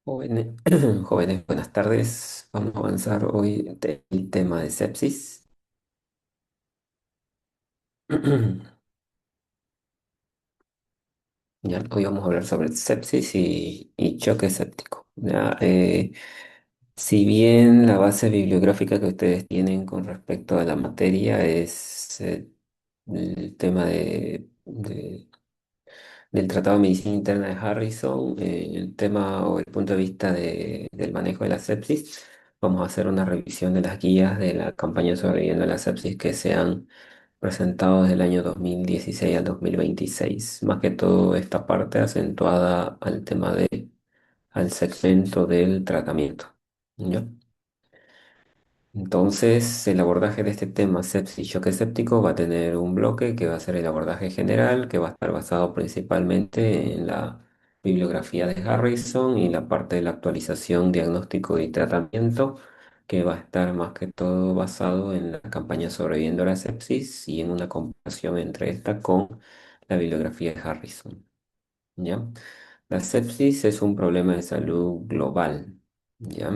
Jóvenes, jóvenes, buenas tardes. Vamos a avanzar hoy el tema de sepsis. Ya, hoy vamos a hablar sobre sepsis y choque séptico. Ya, si bien la base bibliográfica que ustedes tienen con respecto a la materia es el tema del Tratado de Medicina Interna de Harrison, el tema o el punto de vista del manejo de la sepsis. Vamos a hacer una revisión de las guías de la campaña sobreviviendo a la sepsis que se han presentado desde el año 2016 al 2026. Más que todo esta parte acentuada al tema al segmento del tratamiento. ¿Ya? Entonces, el abordaje de este tema, sepsis y choque séptico, va a tener un bloque que va a ser el abordaje general, que va a estar basado principalmente en la bibliografía de Harrison y la parte de la actualización, diagnóstico y tratamiento, que va a estar más que todo basado en la campaña sobreviviendo a la sepsis y en una comparación entre esta con la bibliografía de Harrison. ¿Ya? La sepsis es un problema de salud global. ¿Ya?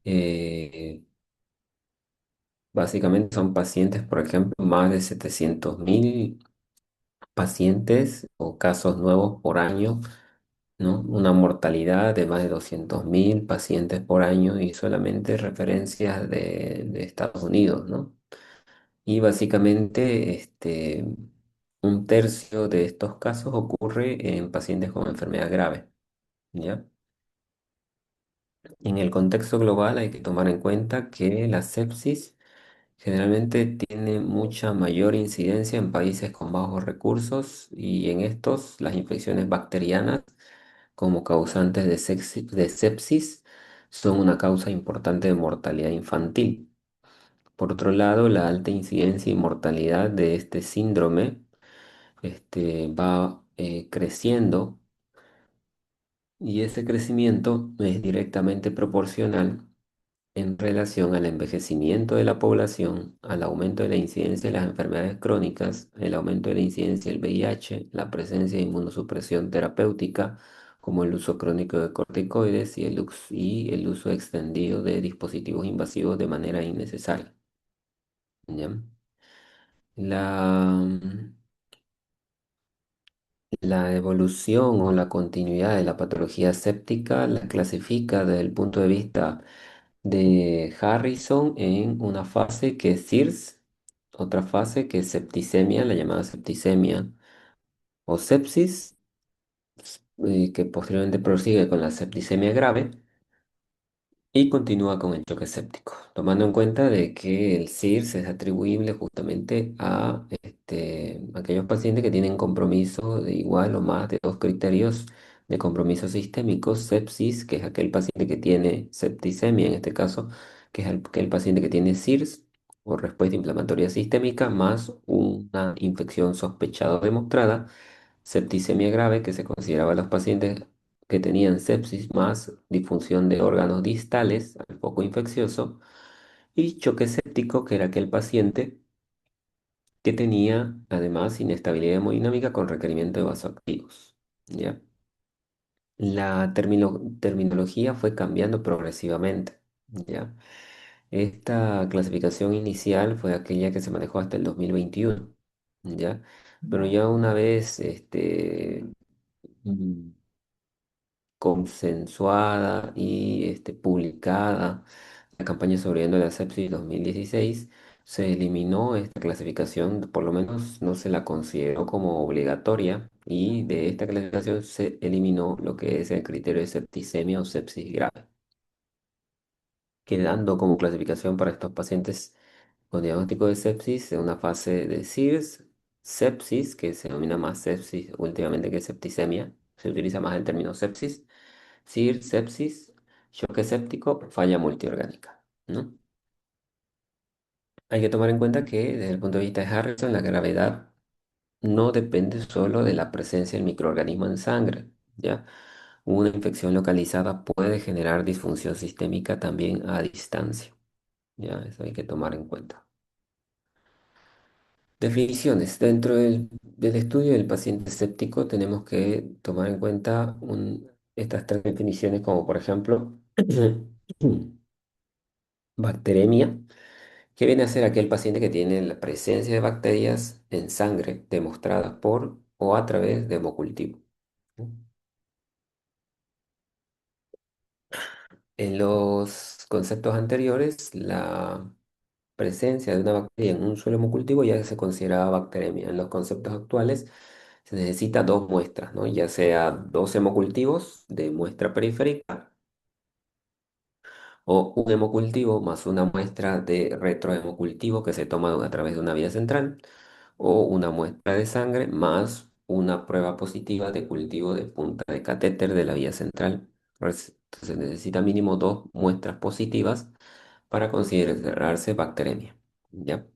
Eh, Básicamente son pacientes, por ejemplo, más de 700.000 pacientes o casos nuevos por año, ¿no? Una mortalidad de más de 200.000 pacientes por año y solamente referencias de Estados Unidos, ¿no? Y básicamente un tercio de estos casos ocurre en pacientes con enfermedad grave, ¿ya? En el contexto global hay que tomar en cuenta que la sepsis generalmente tiene mucha mayor incidencia en países con bajos recursos y en estos las infecciones bacterianas como causantes de sepsis son una causa importante de mortalidad infantil. Por otro lado, la alta incidencia y mortalidad de este síndrome va creciendo y ese crecimiento es directamente proporcional en relación al envejecimiento de la población, al aumento de la incidencia de las enfermedades crónicas, el aumento de la incidencia del VIH, la presencia de inmunosupresión terapéutica, como el uso crónico de corticoides y el uso extendido de dispositivos invasivos de manera innecesaria. ¿Ya? La, la evolución o la continuidad de la patología séptica la clasifica desde el punto de vista de Harrison en una fase que es SIRS, otra fase que es septicemia, la llamada septicemia o sepsis, que posteriormente prosigue con la septicemia grave y continúa con el choque séptico, tomando en cuenta de que el SIRS es atribuible justamente a aquellos pacientes que tienen compromiso de igual o más de dos criterios de compromiso sistémico, sepsis, que es aquel paciente que tiene septicemia en este caso, que es el paciente que tiene SIRS o respuesta inflamatoria sistémica, más una infección sospechada o demostrada, septicemia grave, que se consideraba a los pacientes que tenían sepsis más disfunción de órganos distales al foco infeccioso, y choque séptico, que era aquel paciente que tenía además inestabilidad hemodinámica con requerimiento de vasoactivos. ¿Ya? La terminología fue cambiando progresivamente. ¿Ya? Esta clasificación inicial fue aquella que se manejó hasta el 2021. ¿Ya? Pero ya una vez mm, consensuada y publicada la campaña sobreviviendo a la sepsis 2016, se eliminó esta clasificación, por lo menos no se la consideró como obligatoria, y de esta clasificación se eliminó lo que es el criterio de septicemia o sepsis grave, quedando como clasificación para estos pacientes con diagnóstico de sepsis en una fase de SIRS, sepsis, que se denomina más sepsis últimamente que septicemia, se utiliza más el término sepsis, SIR, sepsis, choque séptico, falla multiorgánica, ¿no? Hay que tomar en cuenta que desde el punto de vista de Harrison, la gravedad no depende solo de la presencia del microorganismo en sangre, ¿ya? Una infección localizada puede generar disfunción sistémica también a distancia, ¿ya? Eso hay que tomar en cuenta. Definiciones. Dentro del estudio del paciente séptico tenemos que tomar en cuenta estas tres definiciones como por ejemplo bacteremia, que viene a ser aquel paciente que tiene la presencia de bacterias en sangre demostradas por o a través de hemocultivo. En los conceptos anteriores, la presencia de una bacteria en un solo hemocultivo ya se consideraba bacteremia. En los conceptos actuales se necesita dos muestras, ¿no? Ya sea dos hemocultivos de muestra periférica o un hemocultivo más una muestra de retrohemocultivo que se toma a través de una vía central o una muestra de sangre más una prueba positiva de cultivo de punta de catéter de la vía central. Entonces necesita mínimo dos muestras positivas para considerarse bacteremia, ¿ya?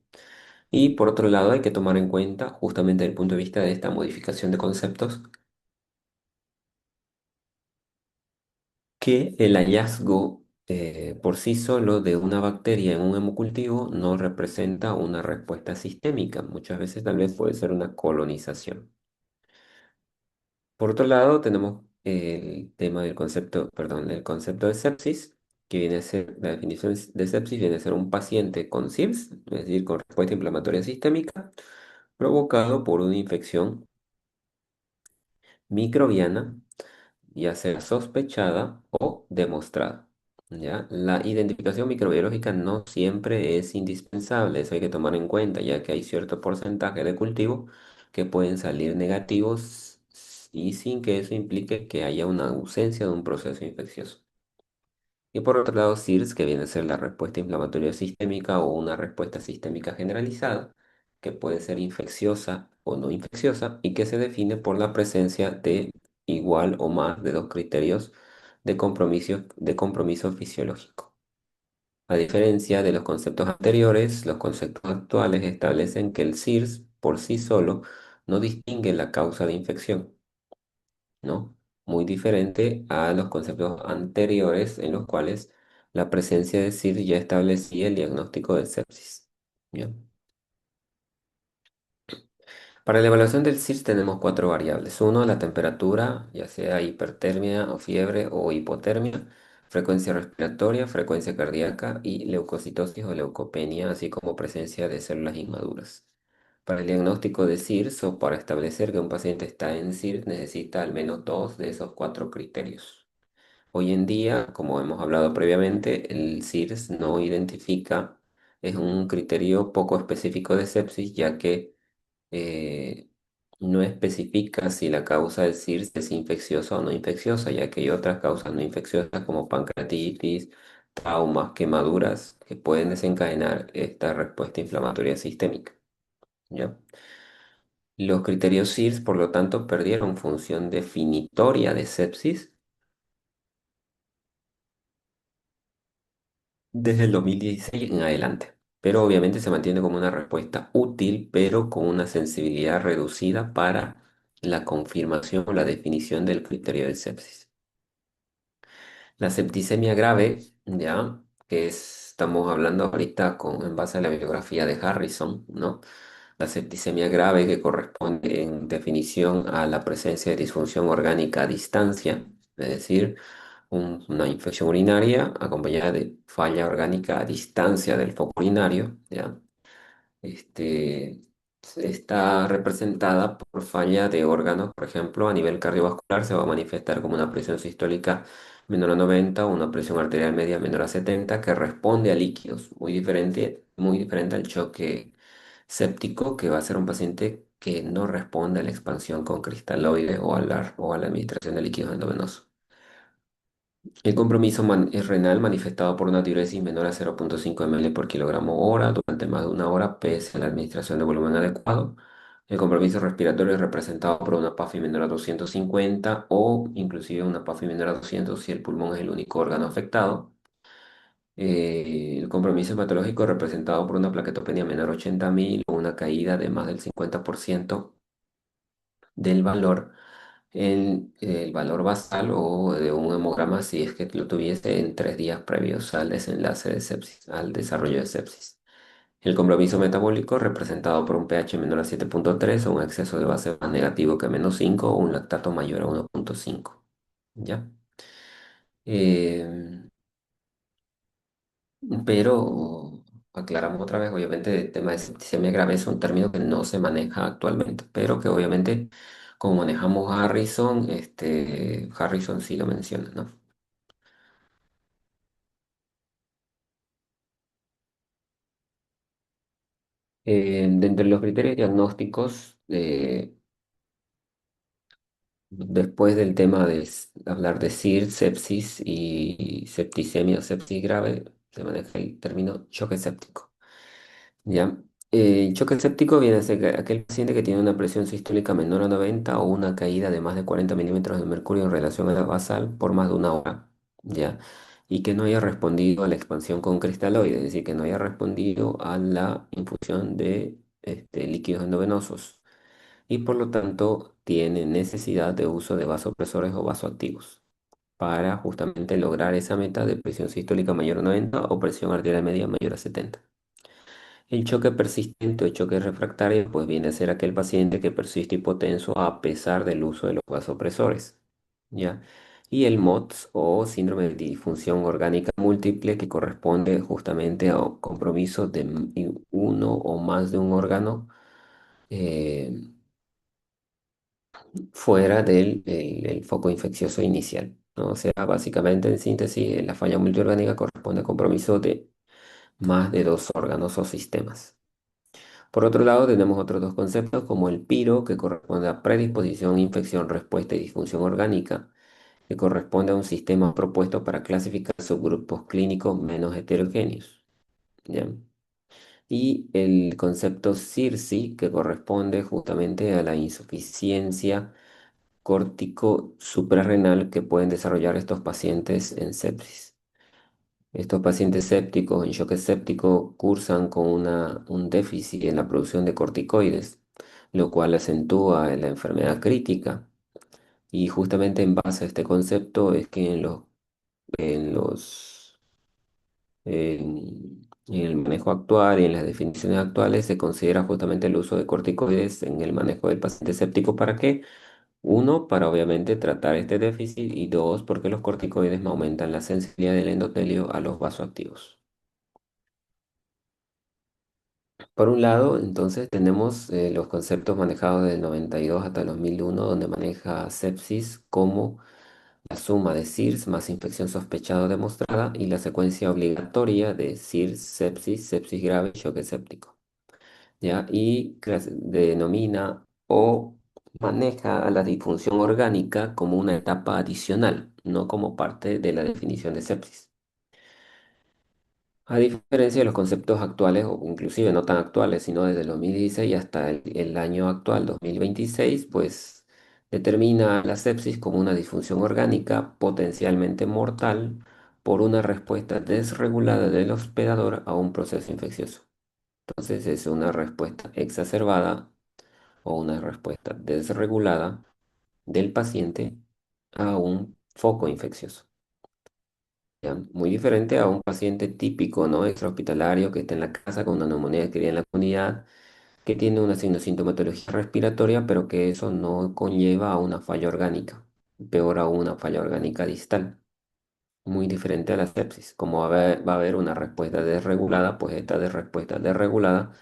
Y por otro lado, hay que tomar en cuenta, justamente desde el punto de vista de esta modificación de conceptos, que el hallazgo por sí solo de una bacteria en un hemocultivo no representa una respuesta sistémica. Muchas veces tal vez puede ser una colonización. Por otro lado, tenemos el tema del concepto, perdón, el concepto de sepsis, que viene a ser, la definición de sepsis viene a ser un paciente con SIRS, es decir, con respuesta inflamatoria sistémica, provocado por una infección microbiana, ya sea sospechada o demostrada. ¿Ya? La identificación microbiológica no siempre es indispensable, eso hay que tomar en cuenta, ya que hay cierto porcentaje de cultivos que pueden salir negativos y sin que eso implique que haya una ausencia de un proceso infeccioso. Y por otro lado, SIRS, que viene a ser la respuesta inflamatoria sistémica o una respuesta sistémica generalizada, que puede ser infecciosa o no infecciosa y que se define por la presencia de igual o más de dos criterios de compromiso fisiológico. A diferencia de los conceptos anteriores, los conceptos actuales establecen que el SIRS por sí solo no distingue la causa de infección, ¿no? Muy diferente a los conceptos anteriores en los cuales la presencia de SIR ya establecía el diagnóstico de sepsis. ¿Ya? Para la evaluación del SIRS tenemos cuatro variables. Uno, la temperatura, ya sea hipertermia o fiebre o hipotermia, frecuencia respiratoria, frecuencia cardíaca y leucocitosis o leucopenia, así como presencia de células inmaduras. Para el diagnóstico de SIRS o para establecer que un paciente está en SIRS necesita al menos dos de esos cuatro criterios. Hoy en día, como hemos hablado previamente, el SIRS no identifica, es un criterio poco específico de sepsis, ya que eh, no especifica si la causa del SIRS es infecciosa o no infecciosa, ya que hay otras causas no infecciosas como pancreatitis, traumas, quemaduras, que pueden desencadenar esta respuesta inflamatoria sistémica. ¿Ya? Los criterios SIRS, por lo tanto, perdieron función definitoria de sepsis desde el 2016 en adelante, pero obviamente se mantiene como una respuesta útil, pero con una sensibilidad reducida para la confirmación o la definición del criterio de sepsis. La septicemia grave, ya, estamos hablando ahorita en base a la bibliografía de Harrison, ¿no? La septicemia grave que corresponde en definición a la presencia de disfunción orgánica a distancia, es decir, una infección urinaria acompañada de falla orgánica a distancia del foco urinario, ¿ya? Este, está representada por falla de órganos, por ejemplo, a nivel cardiovascular se va a manifestar como una presión sistólica menor a 90 o una presión arterial media menor a 70 que responde a líquidos, muy diferente al choque séptico, que va a ser un paciente que no responde a la expansión con cristaloides o a la administración de líquidos endovenosos. El compromiso es renal manifestado por una diuresis menor a 0,5 ml por kilogramo hora durante más de una hora pese a la administración de volumen adecuado. El compromiso respiratorio es representado por una PAFI menor a 250 o inclusive una PAFI menor a 200 si el pulmón es el único órgano afectado. El compromiso hematológico es representado por una plaquetopenia menor a 80.000 o una caída de más del 50% del valor en el valor basal o de un hemograma si es que lo tuviese en 3 días previos al desenlace de sepsis, al desarrollo de sepsis. El compromiso metabólico representado por un pH menor a 7,3 o un exceso de base más negativo que -5 o un lactato mayor a 1,5. ¿ya? Eh, pero aclaramos otra vez, obviamente el tema de septicemia grave es un término que no se maneja actualmente, pero que obviamente como manejamos Harrison, Harrison sí lo menciona, ¿no? De entre los criterios diagnósticos, después del tema de hablar de SIR, sepsis y septicemia o sepsis grave, se maneja el término choque séptico. ¿Ya? Choque séptico viene a ser aquel paciente que tiene una presión sistólica menor a 90 o una caída de más de 40 milímetros de mercurio en relación a la basal por más de una hora, ¿ya? Y que no haya respondido a la expansión con cristaloide, es decir, que no haya respondido a la infusión de líquidos endovenosos y por lo tanto tiene necesidad de uso de vasopresores o vasoactivos para justamente lograr esa meta de presión sistólica mayor a 90 o presión arterial media mayor a 70. El choque persistente o choque refractario pues viene a ser aquel paciente que persiste hipotenso a pesar del uso de los vasopresores, ¿ya? Y el MOTS o síndrome de disfunción orgánica múltiple que corresponde justamente a compromiso de uno o más de un órgano eh, fuera del foco infeccioso inicial, ¿no? O sea, básicamente en síntesis, la falla multiorgánica corresponde a compromiso de más de dos órganos o sistemas. Por otro lado, tenemos otros dos conceptos como el PIRO, que corresponde a predisposición, infección, respuesta y disfunción orgánica, que corresponde a un sistema propuesto para clasificar subgrupos clínicos menos heterogéneos, ¿ya? Y el concepto CIRSI, que corresponde justamente a la insuficiencia córtico suprarrenal que pueden desarrollar estos pacientes en sepsis. Estos pacientes sépticos en choque séptico cursan con un déficit en la producción de corticoides, lo cual acentúa la enfermedad crítica. Y justamente en base a este concepto es que en los, en el manejo actual y en las definiciones actuales se considera justamente el uso de corticoides en el manejo del paciente séptico. ¿Para qué? Uno, para obviamente tratar este déficit y dos, porque los corticoides aumentan la sensibilidad del endotelio a los vasoactivos. Por un lado, entonces tenemos los conceptos manejados del 92 hasta el 2001, donde maneja sepsis como la suma de SIRS más infección sospechada o demostrada y la secuencia obligatoria de SIRS, sepsis, sepsis grave y choque séptico. ¿Ya? Y denomina o maneja a la disfunción orgánica como una etapa adicional, no como parte de la definición de sepsis. A diferencia de los conceptos actuales, o inclusive no tan actuales, sino desde el 2016 hasta el año actual, 2026, pues determina la sepsis como una disfunción orgánica potencialmente mortal por una respuesta desregulada del hospedador a un proceso infeccioso. Entonces es una respuesta exacerbada o una respuesta desregulada del paciente a un foco infeccioso. ¿Ya? Muy diferente a un paciente típico, ¿no? Extrahospitalario que está en la casa con una neumonía adquirida en la comunidad, que tiene una sintomatología respiratoria, pero que eso no conlleva a una falla orgánica, peor aún una falla orgánica distal. Muy diferente a la sepsis. Como va a haber una respuesta desregulada, pues esta respuesta desregulada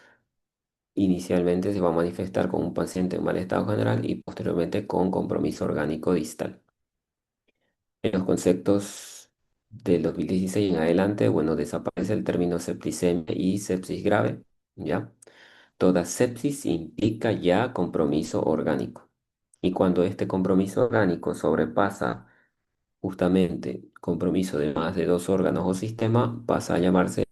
inicialmente se va a manifestar con un paciente en mal estado general y posteriormente con compromiso orgánico distal. En los conceptos del 2016 en adelante, bueno, desaparece el término septicemia y sepsis grave, ¿ya? Toda sepsis implica ya compromiso orgánico. Y cuando este compromiso orgánico sobrepasa justamente compromiso de más de dos órganos o sistema, pasa a llamarse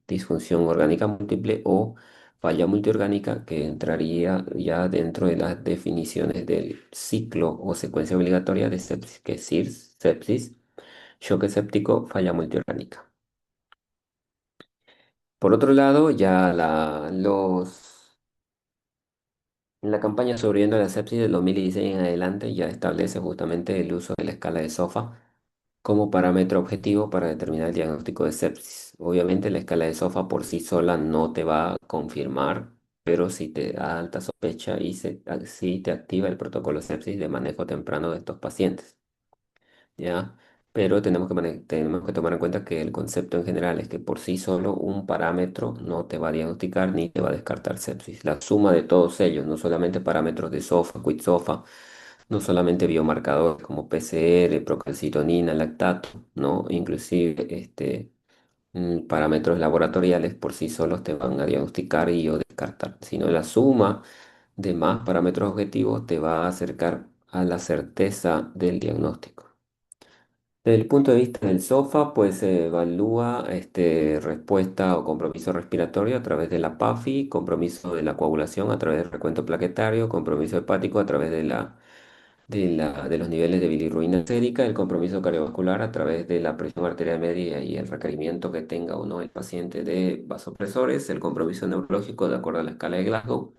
disfunción orgánica múltiple o falla multiorgánica que entraría ya dentro de las definiciones del ciclo o secuencia obligatoria de sepsis, que es SIRS, sepsis, choque séptico, falla multiorgánica. Por otro lado, ya la campaña Sobreviviendo a la sepsis del 2016 en adelante ya establece justamente el uso de la escala de SOFA como parámetro objetivo para determinar el diagnóstico de sepsis. Obviamente la escala de SOFA por sí sola no te va a confirmar, pero sí te da alta sospecha y sí te activa el protocolo sepsis de manejo temprano de estos pacientes. ¿ya? Pero tenemos que tomar en cuenta que el concepto en general es que por sí solo un parámetro no te va a diagnosticar ni te va a descartar sepsis. La suma de todos ellos, no solamente parámetros de SOFA, QuickSOFA, no solamente biomarcadores como PCR, procalcitonina, lactato, ¿no? Inclusive parámetros laboratoriales por sí solos te van a diagnosticar y o descartar, sino la suma de más parámetros objetivos te va a acercar a la certeza del diagnóstico. Desde el punto de vista del SOFA, pues se evalúa respuesta o compromiso respiratorio a través de la PAFI, compromiso de la coagulación a través del recuento plaquetario, compromiso hepático a través de los niveles de bilirruina sérica, el compromiso cardiovascular a través de la presión arterial media y el requerimiento que tenga o no el paciente de vasopresores, el compromiso neurológico de acuerdo a la escala de Glasgow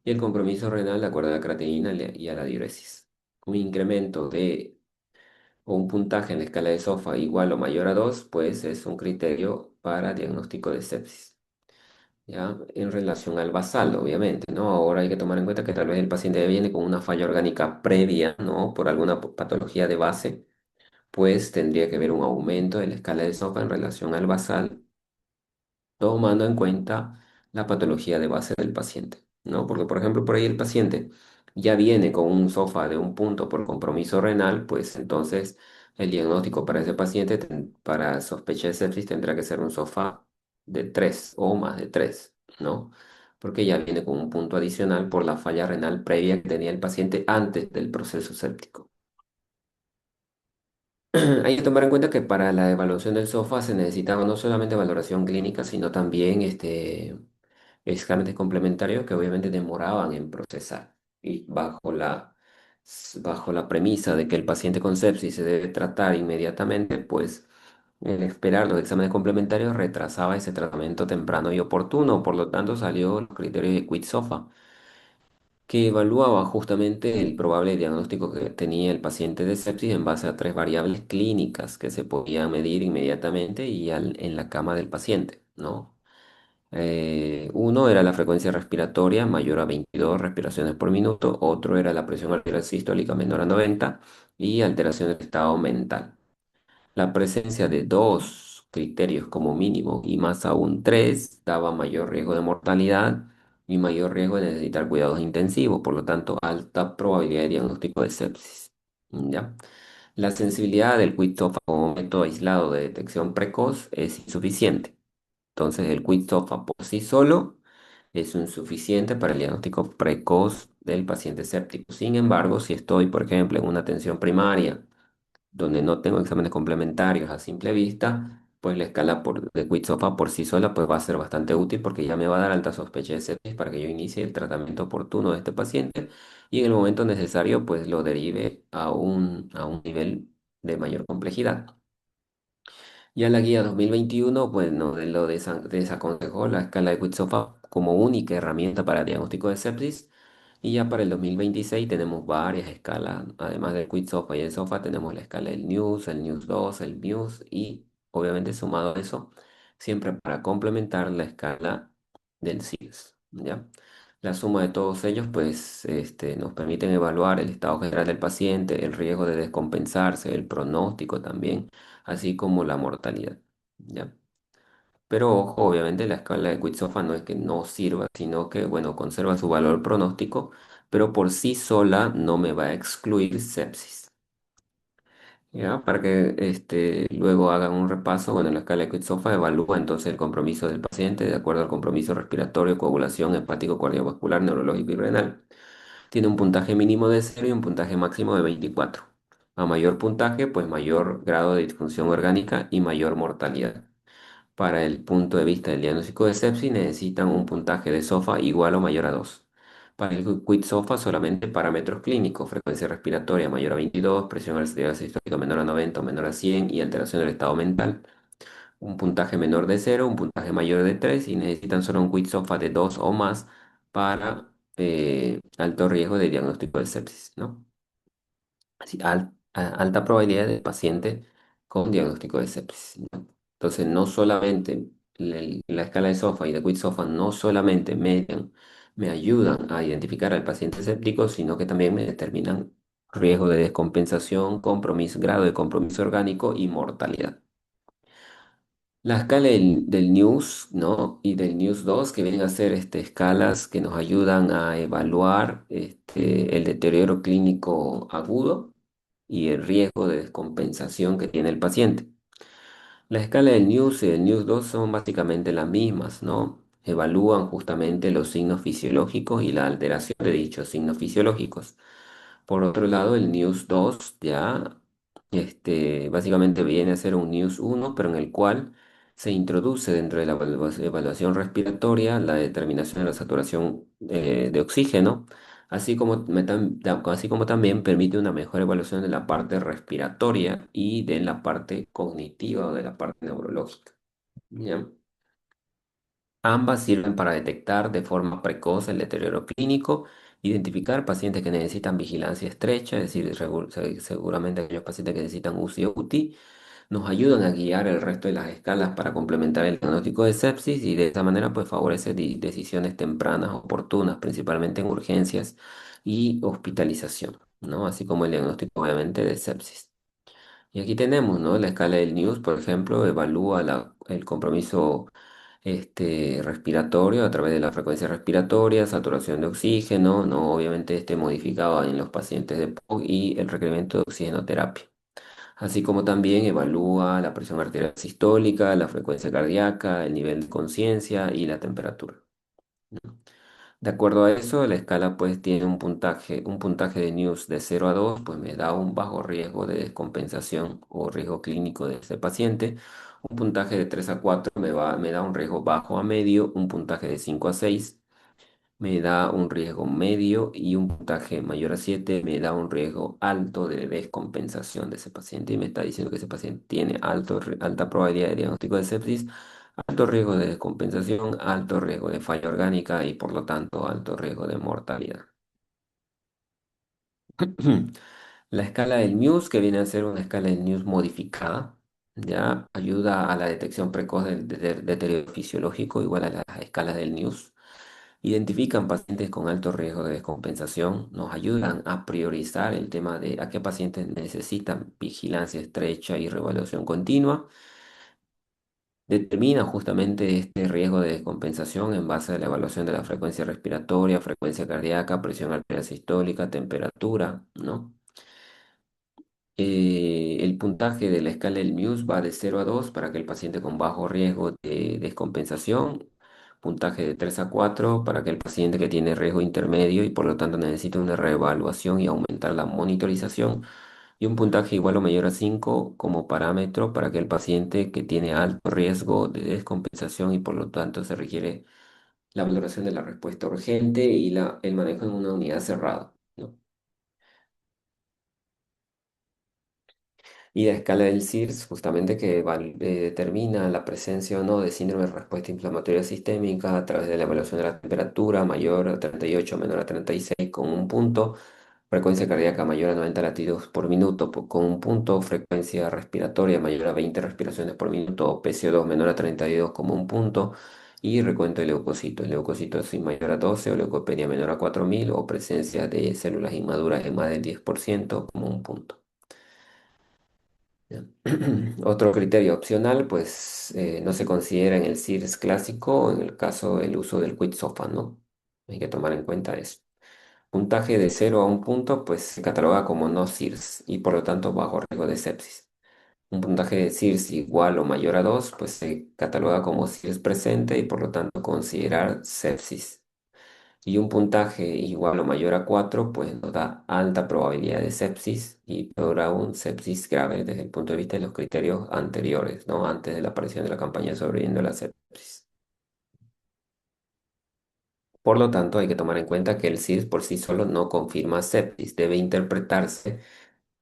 y el compromiso renal de acuerdo a la creatinina y a la diuresis. Un incremento de o un puntaje en la escala de SOFA igual o mayor a 2, pues es un criterio para diagnóstico de sepsis. ¿Ya? En relación al basal, obviamente, ¿no? Ahora hay que tomar en cuenta que tal vez el paciente viene con una falla orgánica previa, ¿no? Por alguna patología de base, pues tendría que haber un aumento de la escala de SOFA en relación al basal tomando en cuenta la patología de base del paciente, ¿no? Porque, por ejemplo, por ahí el paciente ya viene con un SOFA de un punto por compromiso renal, pues entonces el diagnóstico para ese paciente, para sospecha de sepsis, tendrá que ser un SOFA de 3 o más de 3, ¿no? Porque ya viene con un punto adicional por la falla renal previa que tenía el paciente antes del proceso séptico. Hay que tomar en cuenta que para la evaluación del SOFA se necesitaba no solamente valoración clínica, sino también exámenes complementarios que obviamente demoraban en procesar. Y bajo la premisa de que el paciente con sepsis se debe tratar inmediatamente, pues el esperar los exámenes complementarios retrasaba ese tratamiento temprano y oportuno. Por lo tanto, salió el criterio de QuickSOFA que evaluaba justamente el probable diagnóstico que tenía el paciente de sepsis en base a tres variables clínicas que se podían medir inmediatamente y en la cama del paciente, ¿no? Uno era la frecuencia respiratoria mayor a 22 respiraciones por minuto, otro era la presión arterial sistólica menor a 90 y alteración del estado mental. La presencia de dos criterios como mínimo y más aún tres daba mayor riesgo de mortalidad y mayor riesgo de necesitar cuidados intensivos, por lo tanto, alta probabilidad de diagnóstico de sepsis. ¿Ya? La sensibilidad del QuickSOFA como método aislado de detección precoz es insuficiente. Entonces, el QuickSOFA por sí solo es insuficiente para el diagnóstico precoz del paciente séptico. Sin embargo, si estoy, por ejemplo, en una atención primaria, donde no tengo exámenes complementarios a simple vista, pues la escala de Quitsofa por sí sola pues va a ser bastante útil porque ya me va a dar alta sospecha de sepsis para que yo inicie el tratamiento oportuno de este paciente y en el momento necesario pues lo derive a un nivel de mayor complejidad. Ya la guía 2021, bueno, desaconsejó la escala de Quitsofa como única herramienta para diagnóstico de sepsis y ya para el 2026 tenemos varias escalas, además del Quizsofa y el SOFA, tenemos la escala del News, el News 2, el Muse y obviamente sumado a eso, siempre para complementar la escala del SILS, ¿ya? La suma de todos ellos pues nos permiten evaluar el estado general del paciente, el riesgo de descompensarse, el pronóstico también, así como la mortalidad, ¿ya? Pero ojo, obviamente la escala de Quitsofa no es que no sirva, sino que, bueno, conserva su valor pronóstico, pero por sí sola no me va a excluir sepsis. ¿Ya? Para que luego hagan un repaso, bueno, la escala de Quitsofa evalúa entonces el compromiso del paciente de acuerdo al compromiso respiratorio, coagulación, hepático, cardiovascular, neurológico y renal. Tiene un puntaje mínimo de 0 y un puntaje máximo de 24. A mayor puntaje, pues mayor grado de disfunción orgánica y mayor mortalidad. Para el punto de vista del diagnóstico de sepsis necesitan un puntaje de SOFA igual o mayor a 2. Para el quit SOFA solamente parámetros clínicos, frecuencia respiratoria mayor a 22, presión arterial sistólica menor a 90 o menor a 100 y alteración del estado mental. Un puntaje menor de 0, un puntaje mayor de 3 y necesitan solo un quit SOFA de 2 o más para alto riesgo de diagnóstico de sepsis, ¿no? Así, alta probabilidad de paciente con diagnóstico de sepsis, ¿no? Entonces, no solamente la escala de SOFA y de Quit SOFA no solamente me ayudan a identificar al paciente séptico, sino que también me determinan riesgo de descompensación, compromiso, grado de compromiso orgánico y mortalidad. La escala del NEWS, ¿no? Y del NEWS 2, que vienen a ser escalas que nos ayudan a evaluar el deterioro clínico agudo y el riesgo de descompensación que tiene el paciente. La escala del NEWS y del NEWS 2 son básicamente las mismas, ¿no? Evalúan justamente los signos fisiológicos y la alteración de dichos signos fisiológicos. Por otro lado, el News 2 ya básicamente viene a ser un News 1, pero en el cual se introduce dentro de la evaluación respiratoria la determinación de la saturación de oxígeno, así como también permite una mejor evaluación de la parte respiratoria y de la parte cognitiva o de la parte neurológica. ¿Ya? Ambas sirven para detectar de forma precoz el deterioro clínico, identificar pacientes que necesitan vigilancia estrecha, es decir, seguramente aquellos pacientes que necesitan UCI o UTI, nos ayudan a guiar el resto de las escalas para complementar el diagnóstico de sepsis y de esta manera pues favorece decisiones tempranas oportunas, principalmente en urgencias y hospitalización, ¿no? Así como el diagnóstico obviamente de sepsis. Y aquí tenemos, ¿no? La escala del NEWS, por ejemplo, evalúa el compromiso respiratorio a través de la frecuencia respiratoria, saturación de oxígeno, ¿no? Obviamente modificado en los pacientes de POC y el requerimiento de oxigenoterapia. Así como también evalúa la presión arterial sistólica, la frecuencia cardíaca, el nivel de conciencia y la temperatura. De acuerdo a eso, la escala pues tiene un puntaje de News de 0 a 2, pues me da un bajo riesgo de descompensación o riesgo clínico de este paciente. Un puntaje de 3 a 4 me da un riesgo bajo a medio, un puntaje de 5 a 6 me da un riesgo medio y un puntaje mayor a 7 me da un riesgo alto de descompensación de ese paciente y me está diciendo que ese paciente tiene alta probabilidad de diagnóstico de sepsis, alto riesgo de descompensación, alto riesgo de falla orgánica y por lo tanto alto riesgo de mortalidad. La escala del Muse, que viene a ser una escala del Muse modificada, ya ayuda a la detección precoz del deterioro fisiológico, igual a las escalas del Muse. Identifican pacientes con alto riesgo de descompensación, nos ayudan a priorizar el tema de a qué pacientes necesitan vigilancia estrecha y reevaluación continua. Determina justamente este riesgo de descompensación en base a la evaluación de la frecuencia respiratoria, frecuencia cardíaca, presión arterial sistólica, temperatura, ¿no? El puntaje de la escala del Muse va de 0 a 2 para aquel paciente con bajo riesgo de descompensación, puntaje de 3 a 4 para aquel paciente que tiene riesgo intermedio y por lo tanto necesita una reevaluación y aumentar la monitorización, y un puntaje igual o mayor a 5 como parámetro para aquel paciente que tiene alto riesgo de descompensación y por lo tanto se requiere la valoración de la respuesta urgente y el manejo en una unidad cerrada, ¿no? Y la escala del CIRS, justamente que determina la presencia o no de síndrome de respuesta inflamatoria sistémica a través de la evaluación de la temperatura mayor a 38, menor a 36 con un punto, frecuencia cardíaca mayor a 90 latidos por minuto con un punto, frecuencia respiratoria mayor a 20 respiraciones por minuto, PCO2 menor a 32 como un punto, y recuento de leucocitos. Leucocitos sin mayor a 12 o leucopenia menor a 4000 o presencia de células inmaduras en más del 10% como un punto. Ya. Otro criterio opcional, pues no se considera en el CIRS clásico en el caso del uso del quit-SOFA, ¿no? Hay que tomar en cuenta eso. Puntaje de 0 a un punto, pues se cataloga como no CIRS y por lo tanto bajo riesgo de sepsis. Un puntaje de CIRS igual o mayor a 2, pues se cataloga como CIRS presente y por lo tanto considerar sepsis. Y un puntaje igual o mayor a 4 pues nos da alta probabilidad de sepsis y peor aún sepsis grave desde el punto de vista de los criterios anteriores, ¿no? Antes de la aparición de la campaña sobreviviendo a la sepsis. Por lo tanto, hay que tomar en cuenta que el CIRS por sí solo no confirma sepsis, debe interpretarse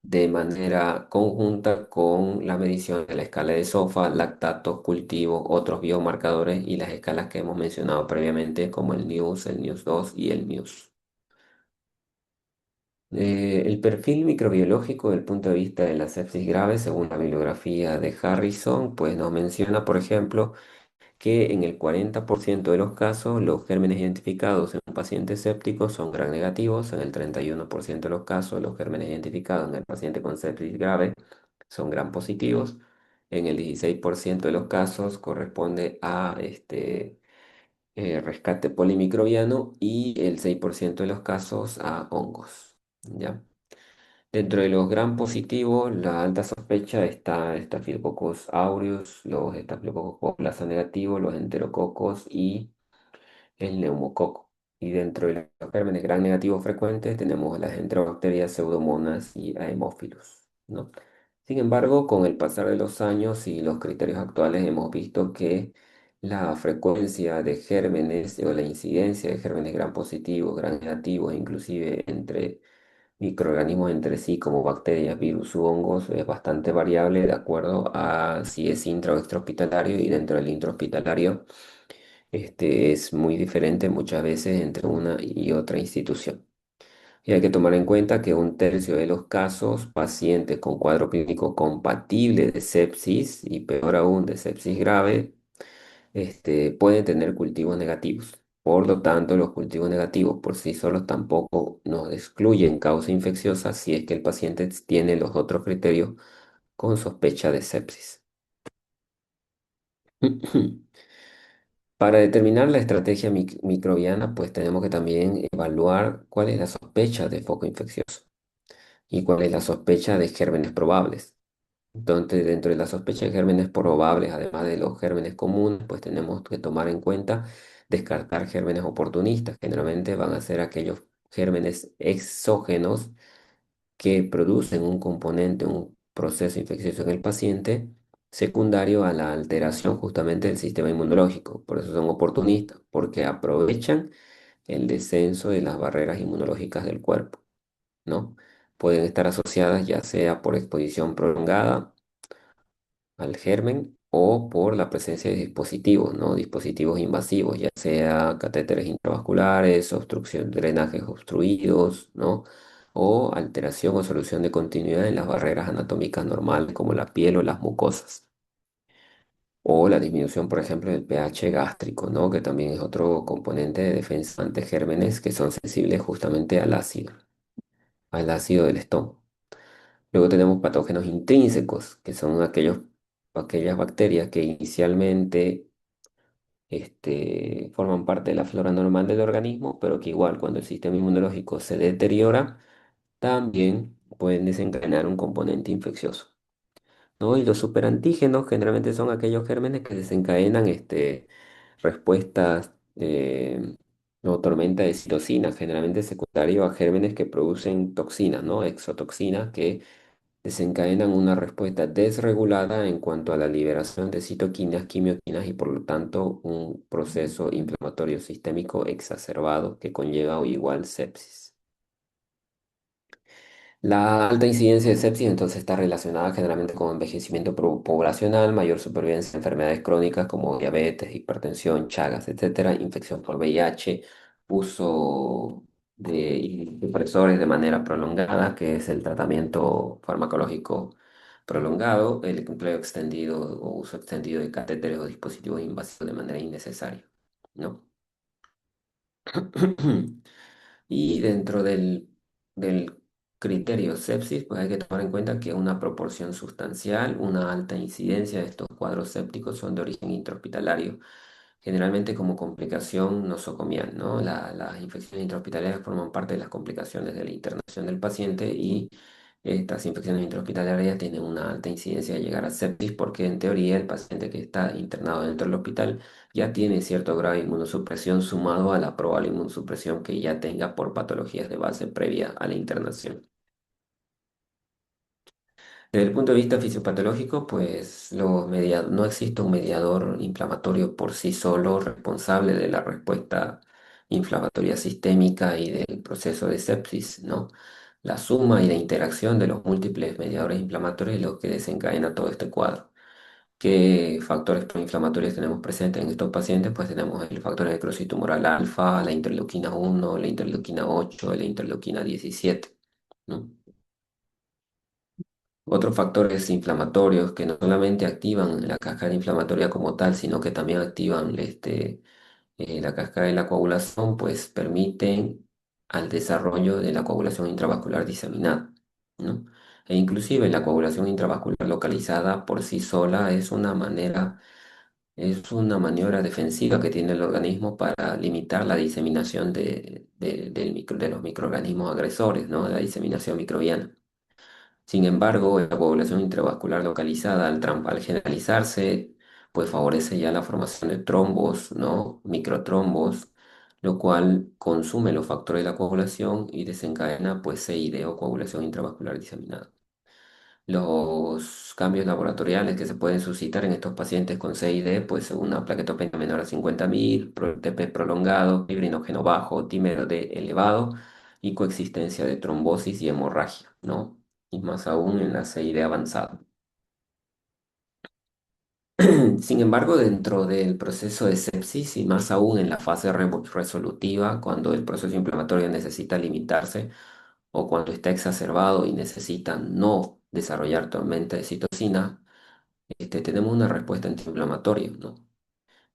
de manera conjunta con la medición de la escala de SOFA, lactato, cultivo, otros biomarcadores y las escalas que hemos mencionado previamente como el NEWS, el NEWS 2 y el NEWS. El perfil microbiológico desde el punto de vista de la sepsis grave, según la bibliografía de Harrison, pues nos menciona, por ejemplo, que en el 40% de los casos los gérmenes identificados en un paciente séptico son gram negativos, en el 31% de los casos los gérmenes identificados en el paciente con sepsis grave son gram positivos, en el 16% de los casos corresponde a rescate polimicrobiano y el 6% de los casos a hongos. ¿Ya? Dentro de los gram positivos, la alta sospecha está Staphylococcus aureus, los Staphylococcus plasa negativos, los enterococos y el neumococo. Y dentro de los gérmenes gram negativos frecuentes tenemos las enterobacterias, pseudomonas y haemophilus, ¿no? Sin embargo, con el pasar de los años y los criterios actuales hemos visto que la frecuencia de gérmenes o la incidencia de gérmenes gram positivos, gram negativos, inclusive entre microorganismos entre sí, como bacterias, virus u hongos, es bastante variable de acuerdo a si es intra o extrahospitalario, y dentro del intrahospitalario es muy diferente muchas veces entre una y otra institución. Y hay que tomar en cuenta que un tercio de los casos, pacientes con cuadro clínico compatible de sepsis y peor aún de sepsis grave, pueden tener cultivos negativos. Por lo tanto, los cultivos negativos por sí solos tampoco nos excluyen causa infecciosa si es que el paciente tiene los otros criterios con sospecha de sepsis. Para determinar la estrategia microbiana, pues tenemos que también evaluar cuál es la sospecha de foco infeccioso y cuál es la sospecha de gérmenes probables. Entonces, dentro de la sospecha de gérmenes probables, además de los gérmenes comunes, pues tenemos que tomar en cuenta descartar gérmenes oportunistas. Generalmente van a ser aquellos gérmenes exógenos que producen un componente, un proceso infeccioso en el paciente, secundario a la alteración justamente del sistema inmunológico. Por eso son oportunistas, porque aprovechan el descenso de las barreras inmunológicas del cuerpo, ¿no? Pueden estar asociadas ya sea por exposición prolongada al germen o por la presencia de dispositivos, ¿no? Dispositivos invasivos, ya sea catéteres intravasculares, obstrucción, drenajes obstruidos, ¿no? O alteración o solución de continuidad en las barreras anatómicas normales como la piel o las mucosas. O la disminución, por ejemplo, del pH gástrico, ¿no? Que también es otro componente de defensa ante gérmenes que son sensibles justamente al ácido del estómago. Luego tenemos patógenos intrínsecos, que son aquellas bacterias que inicialmente forman parte de la flora normal del organismo, pero que igual cuando el sistema inmunológico se deteriora, también pueden desencadenar un componente infeccioso, ¿no? Y los superantígenos generalmente son aquellos gérmenes que desencadenan respuestas o tormenta de citocinas, generalmente secundario a gérmenes que producen toxinas, ¿no? Exotoxinas que desencadenan una respuesta desregulada en cuanto a la liberación de citoquinas, quimioquinas y por lo tanto un proceso inflamatorio sistémico exacerbado que conlleva o igual sepsis. La alta incidencia de sepsis entonces está relacionada generalmente con envejecimiento poblacional, mayor supervivencia de enfermedades crónicas como diabetes, hipertensión, Chagas, etcétera, infección por VIH, uso de inmunosupresores de manera prolongada, que es el tratamiento farmacológico prolongado, el empleo extendido o uso extendido de catéteres o dispositivos invasivos de manera innecesaria, ¿no? Y dentro del criterio sepsis, pues hay que tomar en cuenta que una proporción sustancial, una alta incidencia de estos cuadros sépticos son de origen intrahospitalario, generalmente como complicación nosocomial, ¿no? Las infecciones intrahospitalarias forman parte de las complicaciones de la internación del paciente y estas infecciones intrahospitalarias tienen una alta incidencia de llegar a sepsis porque en teoría el paciente que está internado dentro del hospital ya tiene cierto grado de inmunosupresión sumado a la probable inmunosupresión que ya tenga por patologías de base previa a la internación. Desde el punto de vista fisiopatológico, pues no existe un mediador inflamatorio por sí solo responsable de la respuesta inflamatoria sistémica y del proceso de sepsis, ¿no? La suma y la interacción de los múltiples mediadores inflamatorios es lo que desencadena todo este cuadro. ¿Qué factores proinflamatorios tenemos presentes en estos pacientes? Pues tenemos el factor de necrosis tumoral alfa, la interleuquina 1, la interleuquina 8, la interleuquina 17, ¿no? Otros factores inflamatorios que no solamente activan la cascada inflamatoria como tal, sino que también activan la cascada de la coagulación, pues permiten al desarrollo de la coagulación intravascular diseminada, ¿no? E inclusive la coagulación intravascular localizada por sí sola es una maniobra defensiva que tiene el organismo para limitar la diseminación de los microorganismos agresores, ¿no? La diseminación microbiana. Sin embargo, la coagulación intravascular localizada al generalizarse, pues favorece ya la formación de trombos, ¿no? Microtrombos, lo cual consume los factores de la coagulación y desencadena pues CID o coagulación intravascular diseminada. Los cambios laboratoriales que se pueden suscitar en estos pacientes con CID, pues son una plaquetopenia menor a 50.000, TP prolongado, fibrinógeno bajo, dímero D elevado y coexistencia de trombosis y hemorragia, ¿no? Y más aún en la CID avanzada. Sin embargo, dentro del proceso de sepsis y más aún en la fase resolutiva, cuando el proceso inflamatorio necesita limitarse o cuando está exacerbado y necesita no desarrollar tormenta de citocina, tenemos una respuesta antiinflamatoria, ¿no?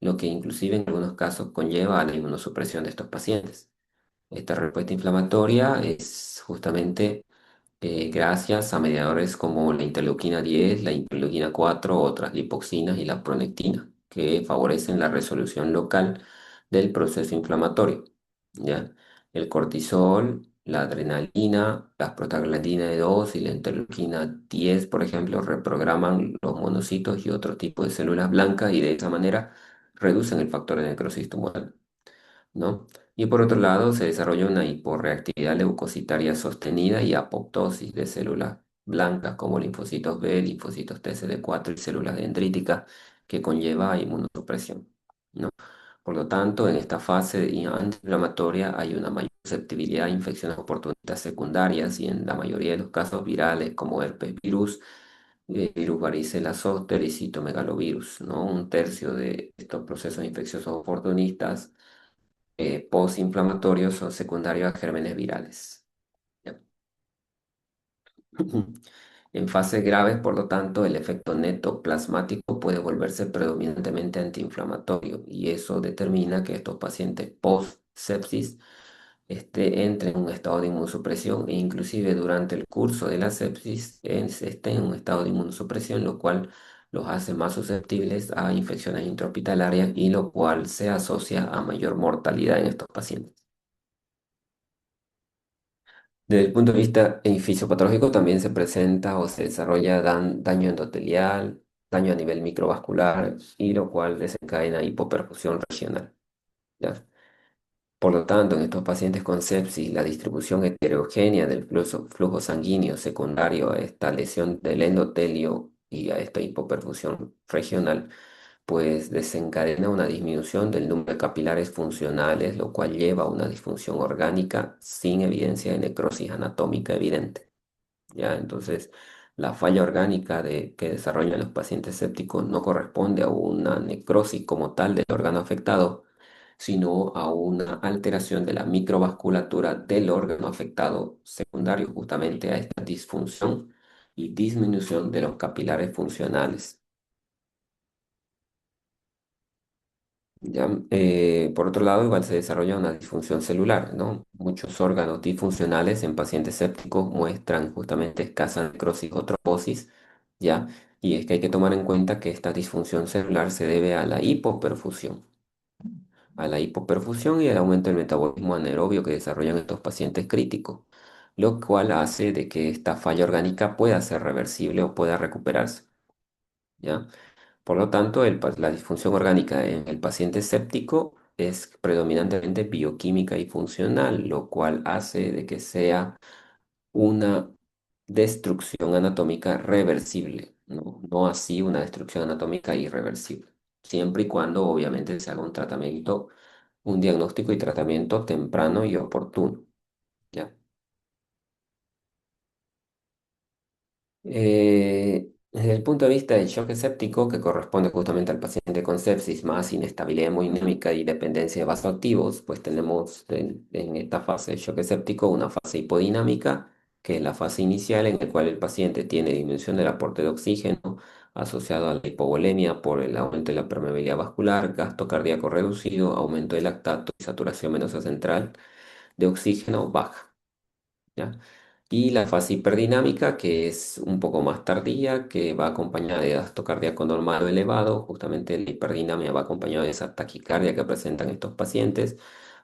Lo que inclusive en algunos casos conlleva a la inmunosupresión de estos pacientes. Esta respuesta inflamatoria es justamente gracias a mediadores como la interleuquina 10, la interleuquina 4, otras lipoxinas y la pronectina, que favorecen la resolución local del proceso inflamatorio. ¿Ya? El cortisol, la adrenalina, las prostaglandinas E2 y la interleuquina 10, por ejemplo, reprograman los monocitos y otro tipo de células blancas y de esa manera reducen el factor de necrosis tumoral, ¿no? Y por otro lado, se desarrolla una hiporreactividad leucocitaria sostenida y apoptosis de células blancas como linfocitos B, linfocitos TCD4 y células dendríticas que conlleva a inmunosupresión, ¿no? Por lo tanto, en esta fase antiinflamatoria hay una mayor susceptibilidad a infecciones oportunistas secundarias y en la mayoría de los casos virales como herpes virus, virus varicela zoster y citomegalovirus, ¿no? Un tercio de estos procesos infecciosos oportunistas postinflamatorios son secundarios a gérmenes virales. ¿Ya? En fases graves, por lo tanto, el efecto neto plasmático puede volverse predominantemente antiinflamatorio y eso determina que estos pacientes post-sepsis entren en un estado de inmunosupresión e inclusive durante el curso de la sepsis estén en un estado de inmunosupresión, lo cual los hace más susceptibles a infecciones intrahospitalarias y lo cual se asocia a mayor mortalidad en estos pacientes. Desde el punto de vista fisiopatológico también se presenta o se desarrolla daño endotelial, daño a nivel microvascular y lo cual desencadena hipoperfusión regional, ¿ya? Por lo tanto, en estos pacientes con sepsis, la distribución heterogénea del flujo sanguíneo secundario a esta lesión del endotelio y a esta hipoperfusión regional pues desencadena una disminución del número de capilares funcionales, lo cual lleva a una disfunción orgánica sin evidencia de necrosis anatómica evidente. ¿Ya? Entonces, la falla orgánica que desarrollan los pacientes sépticos no corresponde a una necrosis como tal del órgano afectado, sino a una alteración de la microvasculatura del órgano afectado secundario justamente a esta disfunción y disminución de los capilares funcionales. ¿Ya? Por otro lado, igual se desarrolla una disfunción celular, ¿no? Muchos órganos disfuncionales en pacientes sépticos muestran justamente escasa necrosis o trombosis, ¿ya? Y es que hay que tomar en cuenta que esta disfunción celular se debe a la hipoperfusión y al aumento del metabolismo anaerobio que desarrollan estos pacientes críticos, lo cual hace de que esta falla orgánica pueda ser reversible o pueda recuperarse, ¿ya? Por lo tanto, la disfunción orgánica en el paciente séptico es predominantemente bioquímica y funcional, lo cual hace de que sea una destrucción anatómica reversible, ¿no? No así una destrucción anatómica irreversible, siempre y cuando obviamente se haga un tratamiento, un diagnóstico y tratamiento temprano y oportuno, ¿ya? Desde el punto de vista del shock escéptico, que corresponde justamente al paciente con sepsis más inestabilidad hemodinámica y dependencia de vasoactivos, pues tenemos en esta fase del shock escéptico una fase hipodinámica que es la fase inicial en la cual el paciente tiene disminución del aporte de oxígeno asociado a la hipovolemia por el aumento de la permeabilidad vascular, gasto cardíaco reducido, aumento del lactato y saturación venosa central de oxígeno baja. ¿Ya? Y la fase hiperdinámica, que es un poco más tardía, que va acompañada de gasto cardíaco normal o elevado. Justamente la hiperdinamia va acompañada de esa taquicardia que presentan estos pacientes,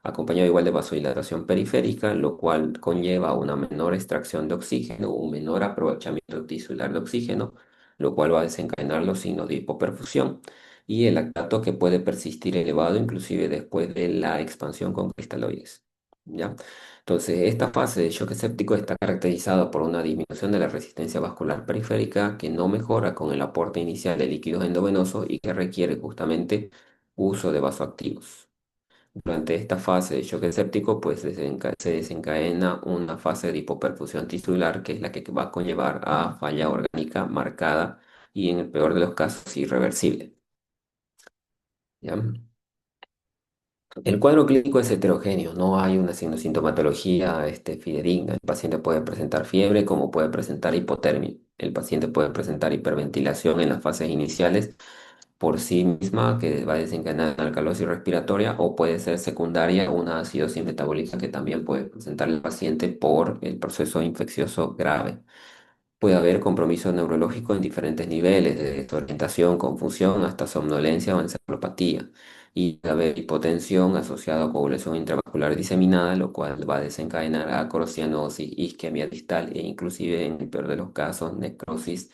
acompañado igual de vasodilatación periférica, lo cual conlleva una menor extracción de oxígeno, un menor aprovechamiento tisular de oxígeno, lo cual va a desencadenar los signos de hipoperfusión y el lactato que puede persistir elevado inclusive después de la expansión con cristaloides. ¿Ya? Entonces, esta fase de shock séptico está caracterizada por una disminución de la resistencia vascular periférica que no mejora con el aporte inicial de líquidos endovenosos y que requiere justamente uso de vasoactivos. Durante esta fase de shock séptico, pues se desencadena una fase de hipoperfusión tisular que es la que va a conllevar a falla orgánica marcada y en el peor de los casos irreversible. ¿Ya? El cuadro clínico es heterogéneo, no hay una sintomatología fidedigna. El paciente puede presentar fiebre como puede presentar hipotermia. El paciente puede presentar hiperventilación en las fases iniciales por sí misma que va a desencadenar una alcalosis respiratoria o puede ser secundaria una acidosis metabólica que también puede presentar el paciente por el proceso infeccioso grave. Puede haber compromiso neurológico en diferentes niveles, desde desorientación, confusión, hasta somnolencia o encefalopatía. Y puede haber hipotensión asociada a coagulación intravascular diseminada, lo cual va a desencadenar acorocianosis, isquemia distal e inclusive, en el peor de los casos, necrosis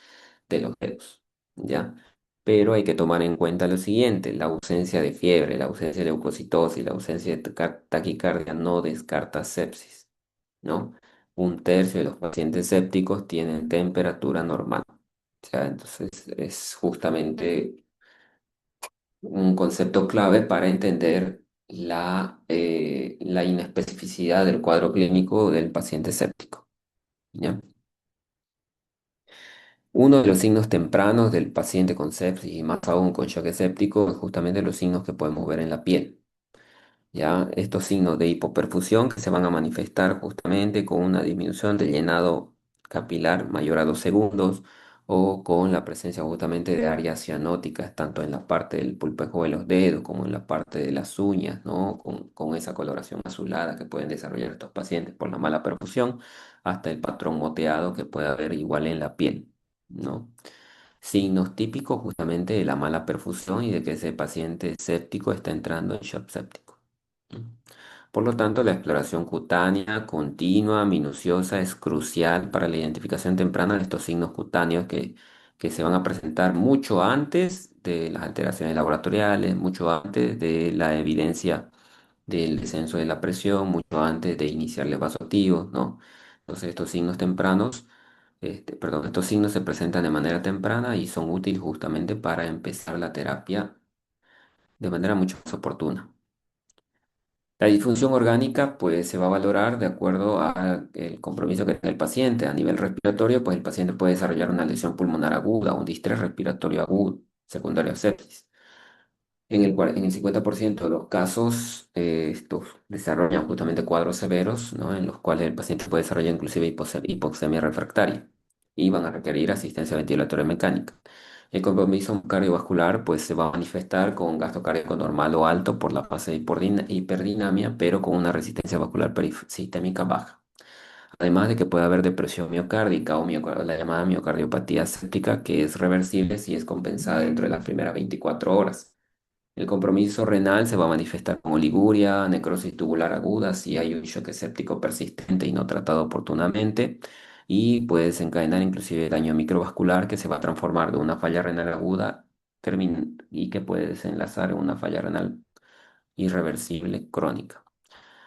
de los dedos. ¿Ya? Pero hay que tomar en cuenta lo siguiente, la ausencia de fiebre, la ausencia de leucocitosis, la ausencia de taquicardia no descarta sepsis, ¿no? Un tercio de los pacientes sépticos tienen temperatura normal. O sea, entonces es justamente un concepto clave para entender la inespecificidad del cuadro clínico del paciente séptico. ¿Ya? Uno de los signos tempranos del paciente con sepsis y más aún con shock séptico es justamente los signos que podemos ver en la piel. Ya estos signos de hipoperfusión que se van a manifestar justamente con una disminución del llenado capilar mayor a 2 segundos o con la presencia justamente de áreas cianóticas tanto en la parte del pulpejo de los dedos como en la parte de las uñas, ¿no? Con esa coloración azulada que pueden desarrollar estos pacientes por la mala perfusión hasta el patrón moteado que puede haber igual en la piel, ¿no? Signos típicos justamente de la mala perfusión y de que ese paciente séptico está entrando en shock séptico. ¿No? Por lo tanto, la exploración cutánea continua, minuciosa, es crucial para la identificación temprana de estos signos cutáneos que se van a presentar mucho antes de las alteraciones laboratoriales, mucho antes de la evidencia del descenso de la presión, mucho antes de iniciarles vasoactivos, ¿no? Entonces, estos signos tempranos, perdón, estos signos se presentan de manera temprana y son útiles justamente para empezar la terapia de manera mucho más oportuna. La disfunción orgánica pues se va a valorar de acuerdo al compromiso que tenga el paciente. A nivel respiratorio, pues el paciente puede desarrollar una lesión pulmonar aguda, un distrés respiratorio agudo, secundario a sepsis. En el 50% de los casos, estos desarrollan justamente cuadros severos, ¿no? En los cuales el paciente puede desarrollar inclusive hipoxemia refractaria y van a requerir asistencia ventilatoria mecánica. El compromiso cardiovascular pues, se va a manifestar con gasto cardíaco normal o alto por la fase de hiperdinamia, pero con una resistencia vascular sistémica baja. Además de que puede haber depresión miocárdica o la llamada miocardiopatía séptica, que es reversible si es compensada dentro de las primeras 24 horas. El compromiso renal se va a manifestar como oliguria, necrosis tubular aguda si hay un shock séptico persistente y no tratado oportunamente y puede desencadenar inclusive daño microvascular que se va a transformar de una falla renal aguda y que puede desenlazar en una falla renal irreversible crónica.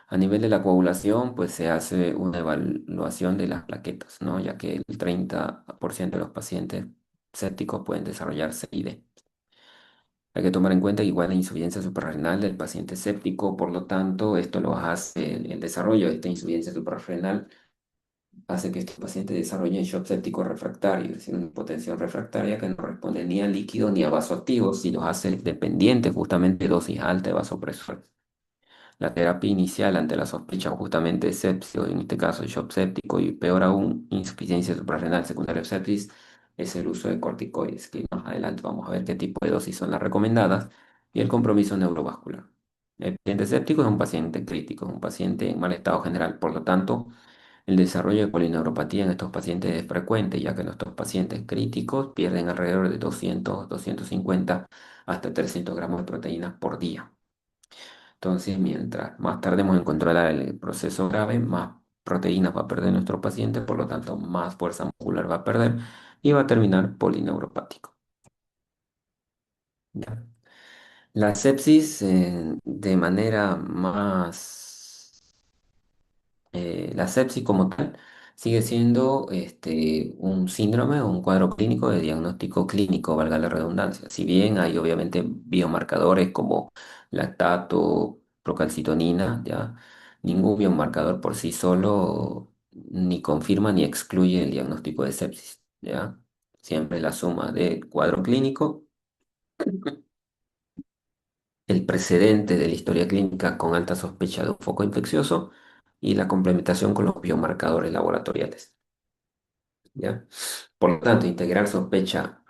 A nivel de la coagulación, pues se hace una evaluación de las plaquetas, ¿no? Ya que el 30% de los pacientes sépticos pueden desarrollar CID. Hay que tomar en cuenta que igual la insuficiencia suprarrenal del paciente séptico, por lo tanto, esto lo hace el desarrollo de esta insuficiencia suprarrenal, hace que este paciente desarrolle shock séptico refractario, es decir, una hipotensión refractaria que no responde ni a líquido ni a vasoactivos y los hace dependientes justamente de dosis alta de vasopresores. La terapia inicial ante la sospecha justamente de sepsis, o en este caso shock séptico y peor aún, insuficiencia suprarrenal secundaria a sepsis, es el uso de corticoides, que más adelante vamos a ver qué tipo de dosis son las recomendadas, y el compromiso neurovascular. El paciente séptico es un paciente crítico, es un paciente en mal estado general, por lo tanto, el desarrollo de polineuropatía en estos pacientes es frecuente, ya que nuestros pacientes críticos pierden alrededor de 200, 250 hasta 300 gramos de proteínas por día. Entonces, mientras más tardemos en controlar el proceso grave, más proteínas va a perder nuestro paciente, por lo tanto, más fuerza muscular va a perder y va a terminar polineuropático. ¿Ya? La sepsis, de manera más la sepsis como tal sigue siendo un síndrome o un cuadro clínico de diagnóstico clínico, valga la redundancia. Si bien hay obviamente biomarcadores como lactato, procalcitonina, ¿ya? Ningún biomarcador por sí solo ni confirma ni excluye el diagnóstico de sepsis, ¿ya? Siempre la suma del cuadro clínico, el precedente de la historia clínica con alta sospecha de un foco infeccioso y la complementación con los biomarcadores laboratoriales. ¿Ya? Por lo tanto, integrar sospecha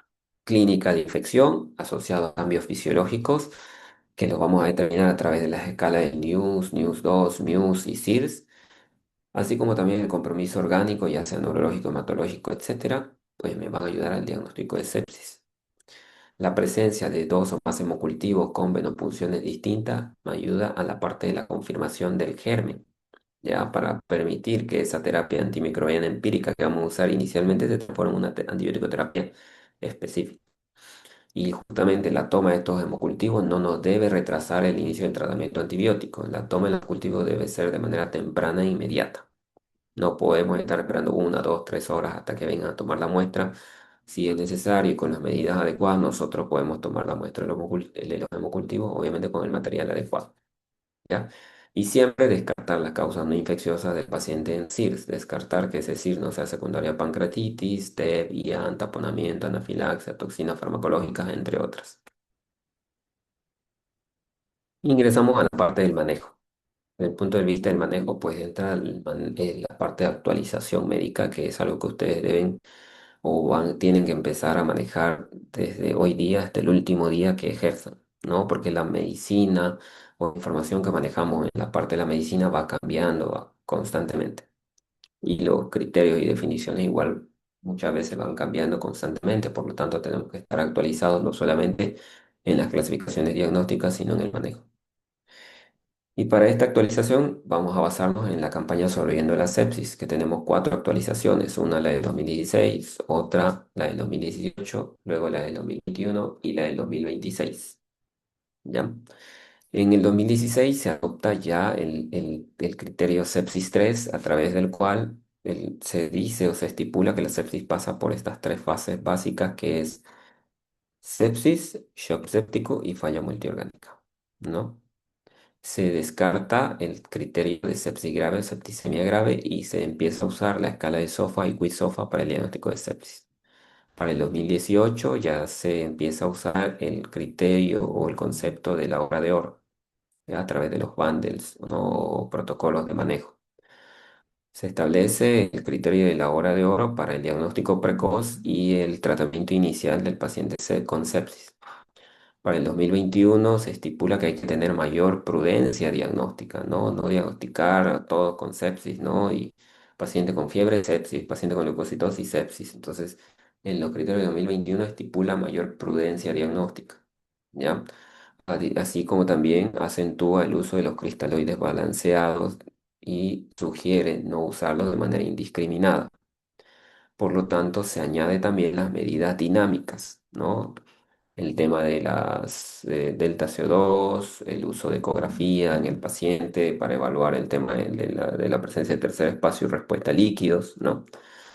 clínica de infección asociado a cambios fisiológicos que los vamos a determinar a través de las escalas de News, News 2, Muse y SIRS, así como también el compromiso orgánico, ya sea neurológico, hematológico, etcétera, pues me van a ayudar al diagnóstico de sepsis. La presencia de dos o más hemocultivos con venopunciones distintas me ayuda a la parte de la confirmación del germen, ya para permitir que esa terapia antimicrobiana empírica que vamos a usar inicialmente se transforme en una antibiótico terapia específica. Y justamente la toma de estos hemocultivos no nos debe retrasar el inicio del tratamiento antibiótico. La toma del cultivo debe ser de manera temprana e inmediata. No podemos estar esperando 1, 2, 3 horas hasta que vengan a tomar la muestra. Si es necesario y con las medidas adecuadas, nosotros podemos tomar la muestra de los hemocultivos, obviamente con el material adecuado. ¿Ya? Y siempre descartar las causas no infecciosas del paciente en SIRS, descartar que ese SIRS no sea secundaria a pancreatitis, TEP, IAN, taponamiento, anafilaxia, toxinas farmacológicas, entre otras. Ingresamos a la parte del manejo. Desde el punto de vista del manejo, pues entra la parte de actualización médica, que es algo que ustedes deben tienen que empezar a manejar desde hoy día hasta el último día que ejerzan, ¿no? Porque la medicina o información que manejamos en la parte de la medicina va cambiando constantemente. Y los criterios y definiciones igual muchas veces van cambiando constantemente, por lo tanto tenemos que estar actualizados no solamente en las clasificaciones diagnósticas, sino en el manejo. Y para esta actualización vamos a basarnos en la campaña Sobreviviendo la Sepsis, que tenemos cuatro actualizaciones, una la del 2016, otra la del 2018, luego la del 2021 y la del 2026. ¿Ya? En el 2016 se adopta ya el criterio sepsis 3, a través del cual se dice o se estipula que la sepsis pasa por estas tres fases básicas, que es sepsis, shock séptico y falla multiorgánica, ¿no? Se descarta el criterio de sepsis grave o septicemia grave y se empieza a usar la escala de SOFA y QIS-SOFA para el diagnóstico de sepsis. Para el 2018 ya se empieza a usar el criterio o el concepto de la hora de oro, ¿ya? A través de los bundles, ¿no? O protocolos de manejo. Se establece el criterio de la hora de oro para el diagnóstico precoz y el tratamiento inicial del paciente con sepsis. Para el 2021 se estipula que hay que tener mayor prudencia diagnóstica, ¿no? No diagnosticar a todos con sepsis, ¿no? Y paciente con fiebre, sepsis, paciente con leucocitosis, sepsis. Entonces, en los criterios de 2021 estipula mayor prudencia diagnóstica, ¿ya? Así como también acentúa el uso de los cristaloides balanceados y sugiere no usarlos de manera indiscriminada. Por lo tanto, se añade también las medidas dinámicas, ¿no? El tema de las delta CO2, el uso de ecografía en el paciente para evaluar el tema de la presencia de tercer espacio y respuesta a líquidos, ¿no?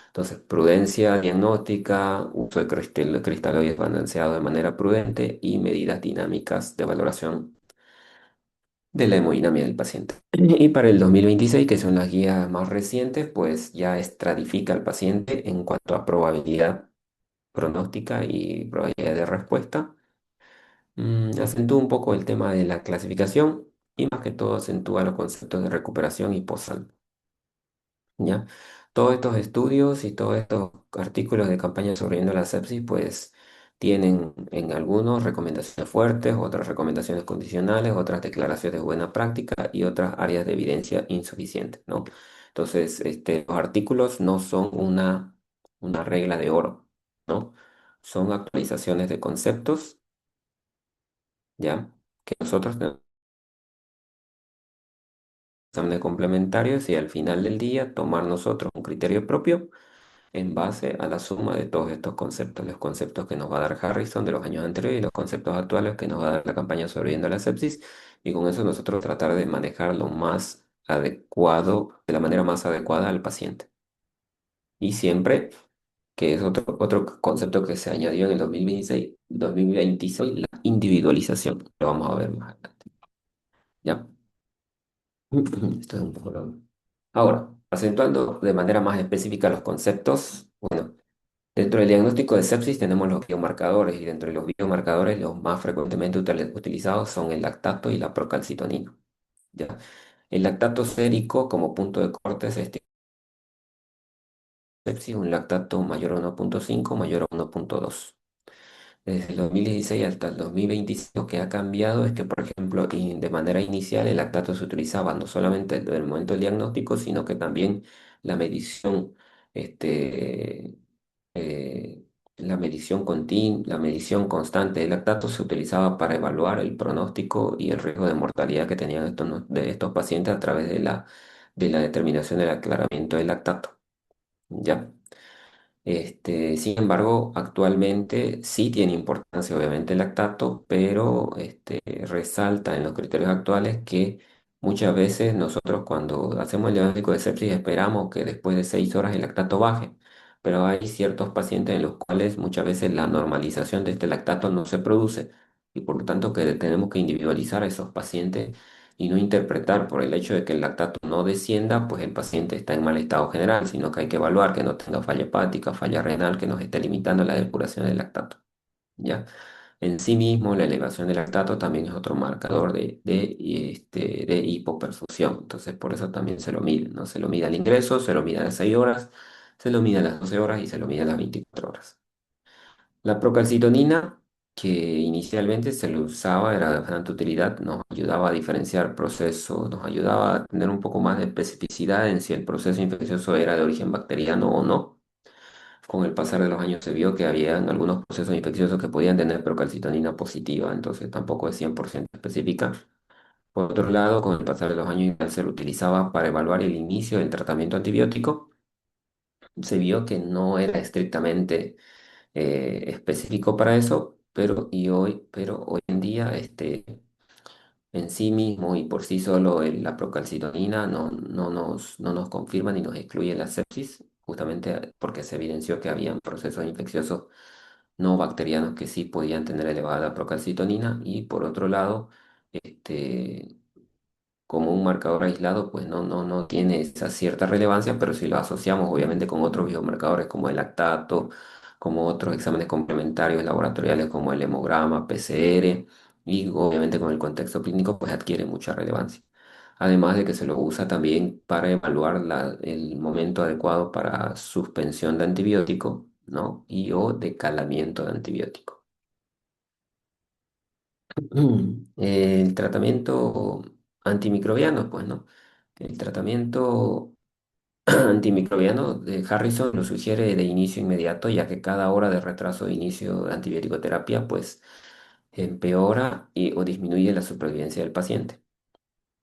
Entonces, prudencia diagnóstica, uso de cristaloides balanceados de manera prudente y medidas dinámicas de valoración de la hemodinamia del paciente. Y para el 2026, que son las guías más recientes, pues ya estratifica al paciente en cuanto a probabilidad pronóstica y probabilidad de respuesta. Acentúa un poco el tema de la clasificación y más que todo acentúa los conceptos de recuperación y post-salud. ¿Ya? Todos estos estudios y todos estos artículos de campaña sobre la sepsis, pues tienen en algunos recomendaciones fuertes, otras recomendaciones condicionales, otras declaraciones de buena práctica y otras áreas de evidencia insuficientes, ¿no? Entonces, los artículos no son una regla de oro, ¿no? Son actualizaciones de conceptos, ¿ya? Que nosotros tenemos exámenes complementarios y al final del día tomar nosotros un criterio propio en base a la suma de todos estos conceptos, los conceptos que nos va a dar Harrison de los años anteriores y los conceptos actuales que nos va a dar la campaña sobreviviendo a la sepsis, y con eso nosotros tratar de manejar lo más adecuado, de la manera más adecuada al paciente. Y siempre, que es otro concepto que se añadió en el 2026, la individualización. Lo vamos a ver más adelante. ¿Ya? Esto es un poco largo. Ahora, acentuando de manera más específica los conceptos, bueno, dentro del diagnóstico de sepsis tenemos los biomarcadores y dentro de los biomarcadores los más frecuentemente utilizados son el lactato y la procalcitonina. ¿Ya? El lactato sérico como punto de corte es sepsis, un lactato mayor a 1,5, mayor a 1,2. Desde el 2016 hasta el 2025 lo que ha cambiado es que, por ejemplo, y de manera inicial el lactato se utilizaba no solamente desde el momento del diagnóstico, sino que también la medición, este, la medición continua, la medición constante del lactato se utilizaba para evaluar el pronóstico y el riesgo de mortalidad que tenían de estos pacientes a través de la determinación del aclaramiento del lactato. ¿Ya? Sin embargo, actualmente sí tiene importancia obviamente el lactato, pero resalta en los criterios actuales que muchas veces nosotros cuando hacemos el diagnóstico de sepsis esperamos que después de 6 horas el lactato baje, pero hay ciertos pacientes en los cuales muchas veces la normalización de este lactato no se produce y por lo tanto que tenemos que individualizar a esos pacientes y no interpretar por el hecho de que el lactato no descienda, pues el paciente está en mal estado general, sino que hay que evaluar que no tenga falla hepática, falla renal, que nos esté limitando la depuración del lactato. ¿Ya? En sí mismo, la elevación del lactato también es otro marcador de hipoperfusión. Entonces, por eso también se lo mide, ¿no? Se lo mide al ingreso, se lo mide a las 6 horas, se lo mide a las 12 horas y se lo mide a las 24 horas. La procalcitonina, que inicialmente se le usaba, era de bastante utilidad, nos ayudaba a diferenciar procesos, nos ayudaba a tener un poco más de especificidad en si el proceso infeccioso era de origen bacteriano o no. Con el pasar de los años se vio que había algunos procesos infecciosos que podían tener procalcitonina positiva, entonces tampoco es 100% específica. Por otro lado, con el pasar de los años se lo utilizaba para evaluar el inicio del tratamiento antibiótico. Se vio que no era estrictamente específico para eso, pero hoy en día en sí mismo y por sí solo la procalcitonina no nos confirma ni nos excluye la sepsis, justamente porque se evidenció que habían procesos infecciosos no bacterianos que sí podían tener elevada procalcitonina y por otro lado, este, como un marcador aislado, pues no tiene esa cierta relevancia, pero si lo asociamos obviamente con otros biomarcadores como el lactato, como otros exámenes complementarios laboratoriales como el hemograma, PCR, y obviamente con el contexto clínico, pues adquiere mucha relevancia. Además de que se lo usa también para evaluar el momento adecuado para suspensión de antibiótico, ¿no? Y o decalamiento de antibiótico. El tratamiento antimicrobiano, pues, ¿no? El tratamiento antimicrobiano de Harrison lo sugiere de inicio inmediato, ya que cada hora de retraso de inicio de antibiótico terapia, pues, empeora o disminuye la supervivencia del paciente.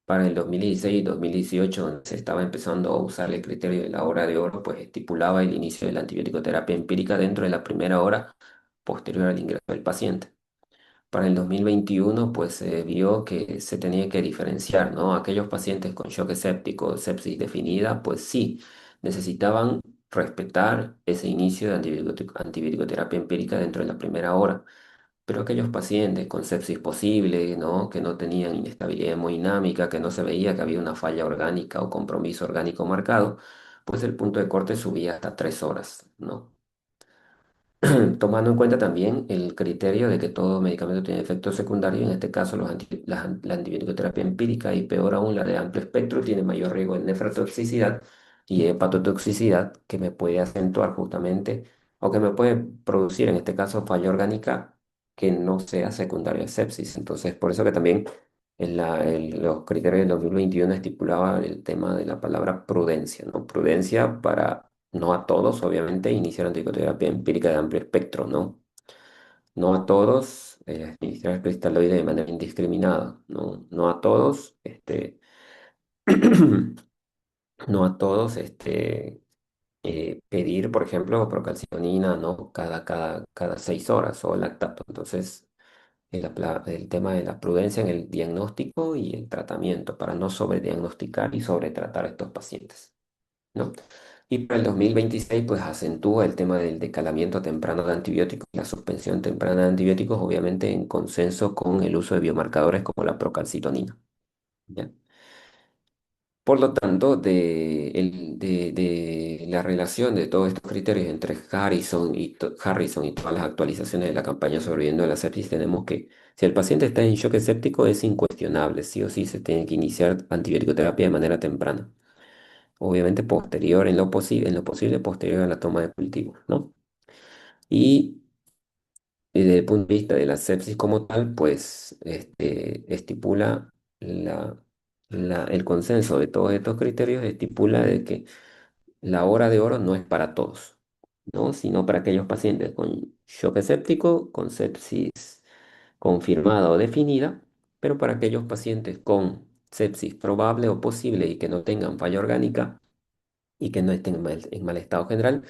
Para el 2016 y 2018, donde se estaba empezando a usar el criterio de la hora de oro, pues estipulaba el inicio de la antibiótico terapia empírica dentro de la primera hora posterior al ingreso del paciente. Para el 2021, pues se vio que se tenía que diferenciar, ¿no? Aquellos pacientes con shock séptico, sepsis definida, pues sí, necesitaban respetar ese inicio de antibiótico terapia empírica dentro de la primera hora. Pero aquellos pacientes con sepsis posible, ¿no? Que no tenían inestabilidad hemodinámica, que no se veía que había una falla orgánica o compromiso orgánico marcado, pues el punto de corte subía hasta 3 horas, ¿no? tomando en cuenta también el criterio de que todo medicamento tiene efectos secundarios, en este caso la antibiótico-terapia empírica y peor aún la de amplio espectro tiene mayor riesgo de nefrotoxicidad y hepatotoxicidad que me puede acentuar justamente o que me puede producir en este caso falla orgánica que no sea secundaria a sepsis. Entonces, por eso que también los criterios del 2021 estipulaba el tema de la palabra prudencia, ¿no? Prudencia para no a todos, obviamente, iniciar antibióterapia empírica de amplio espectro, ¿no? No a todos administrar cristaloide de manera indiscriminada, ¿no? No a todos, no a todos, pedir, por ejemplo, procalcitonina, ¿no? Cada 6 horas o lactato. Entonces, el tema de la prudencia en el diagnóstico y el tratamiento para no sobrediagnosticar y sobretratar a estos pacientes, ¿no? Y para el 2026, pues acentúa el tema del decalamiento temprano de antibióticos, la suspensión temprana de antibióticos, obviamente en consenso con el uso de biomarcadores como la procalcitonina, ¿ya? Por lo tanto, de la relación de todos estos criterios entre Harrison y todas las actualizaciones de la campaña sobreviviendo a la sepsis, tenemos que, si el paciente está en shock séptico, es incuestionable, sí o sí se tiene que iniciar antibiótico terapia de manera temprana. Obviamente posterior, en lo posible, posterior a la toma de cultivo, ¿no? Y desde el punto de vista de la sepsis como tal, pues estipula el consenso de todos estos criterios, estipula de que la hora de oro no es para todos, ¿no? Sino para aquellos pacientes con shock séptico, con sepsis confirmada o definida, pero para aquellos pacientes con sepsis probable o posible y que no tengan falla orgánica, y que no estén en mal estado general,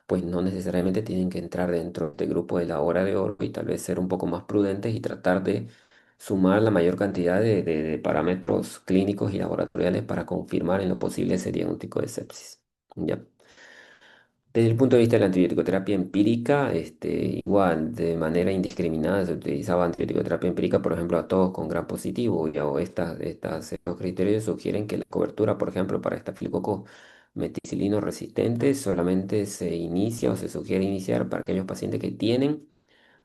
pues no necesariamente tienen que entrar dentro de este grupo de la hora de oro y tal vez ser un poco más prudentes y tratar de sumar la mayor cantidad de parámetros clínicos y laboratoriales para confirmar en lo posible ese diagnóstico de sepsis. ¿Ya? Desde el punto de vista de la antibiótico-terapia empírica, igual, de manera indiscriminada se utilizaba antibiótico-terapia empírica, por ejemplo, a todos con gran positivo, o estos criterios sugieren que la cobertura, por ejemplo, para estafilococo meticilino resistente solamente se inicia o se sugiere iniciar para aquellos pacientes que tienen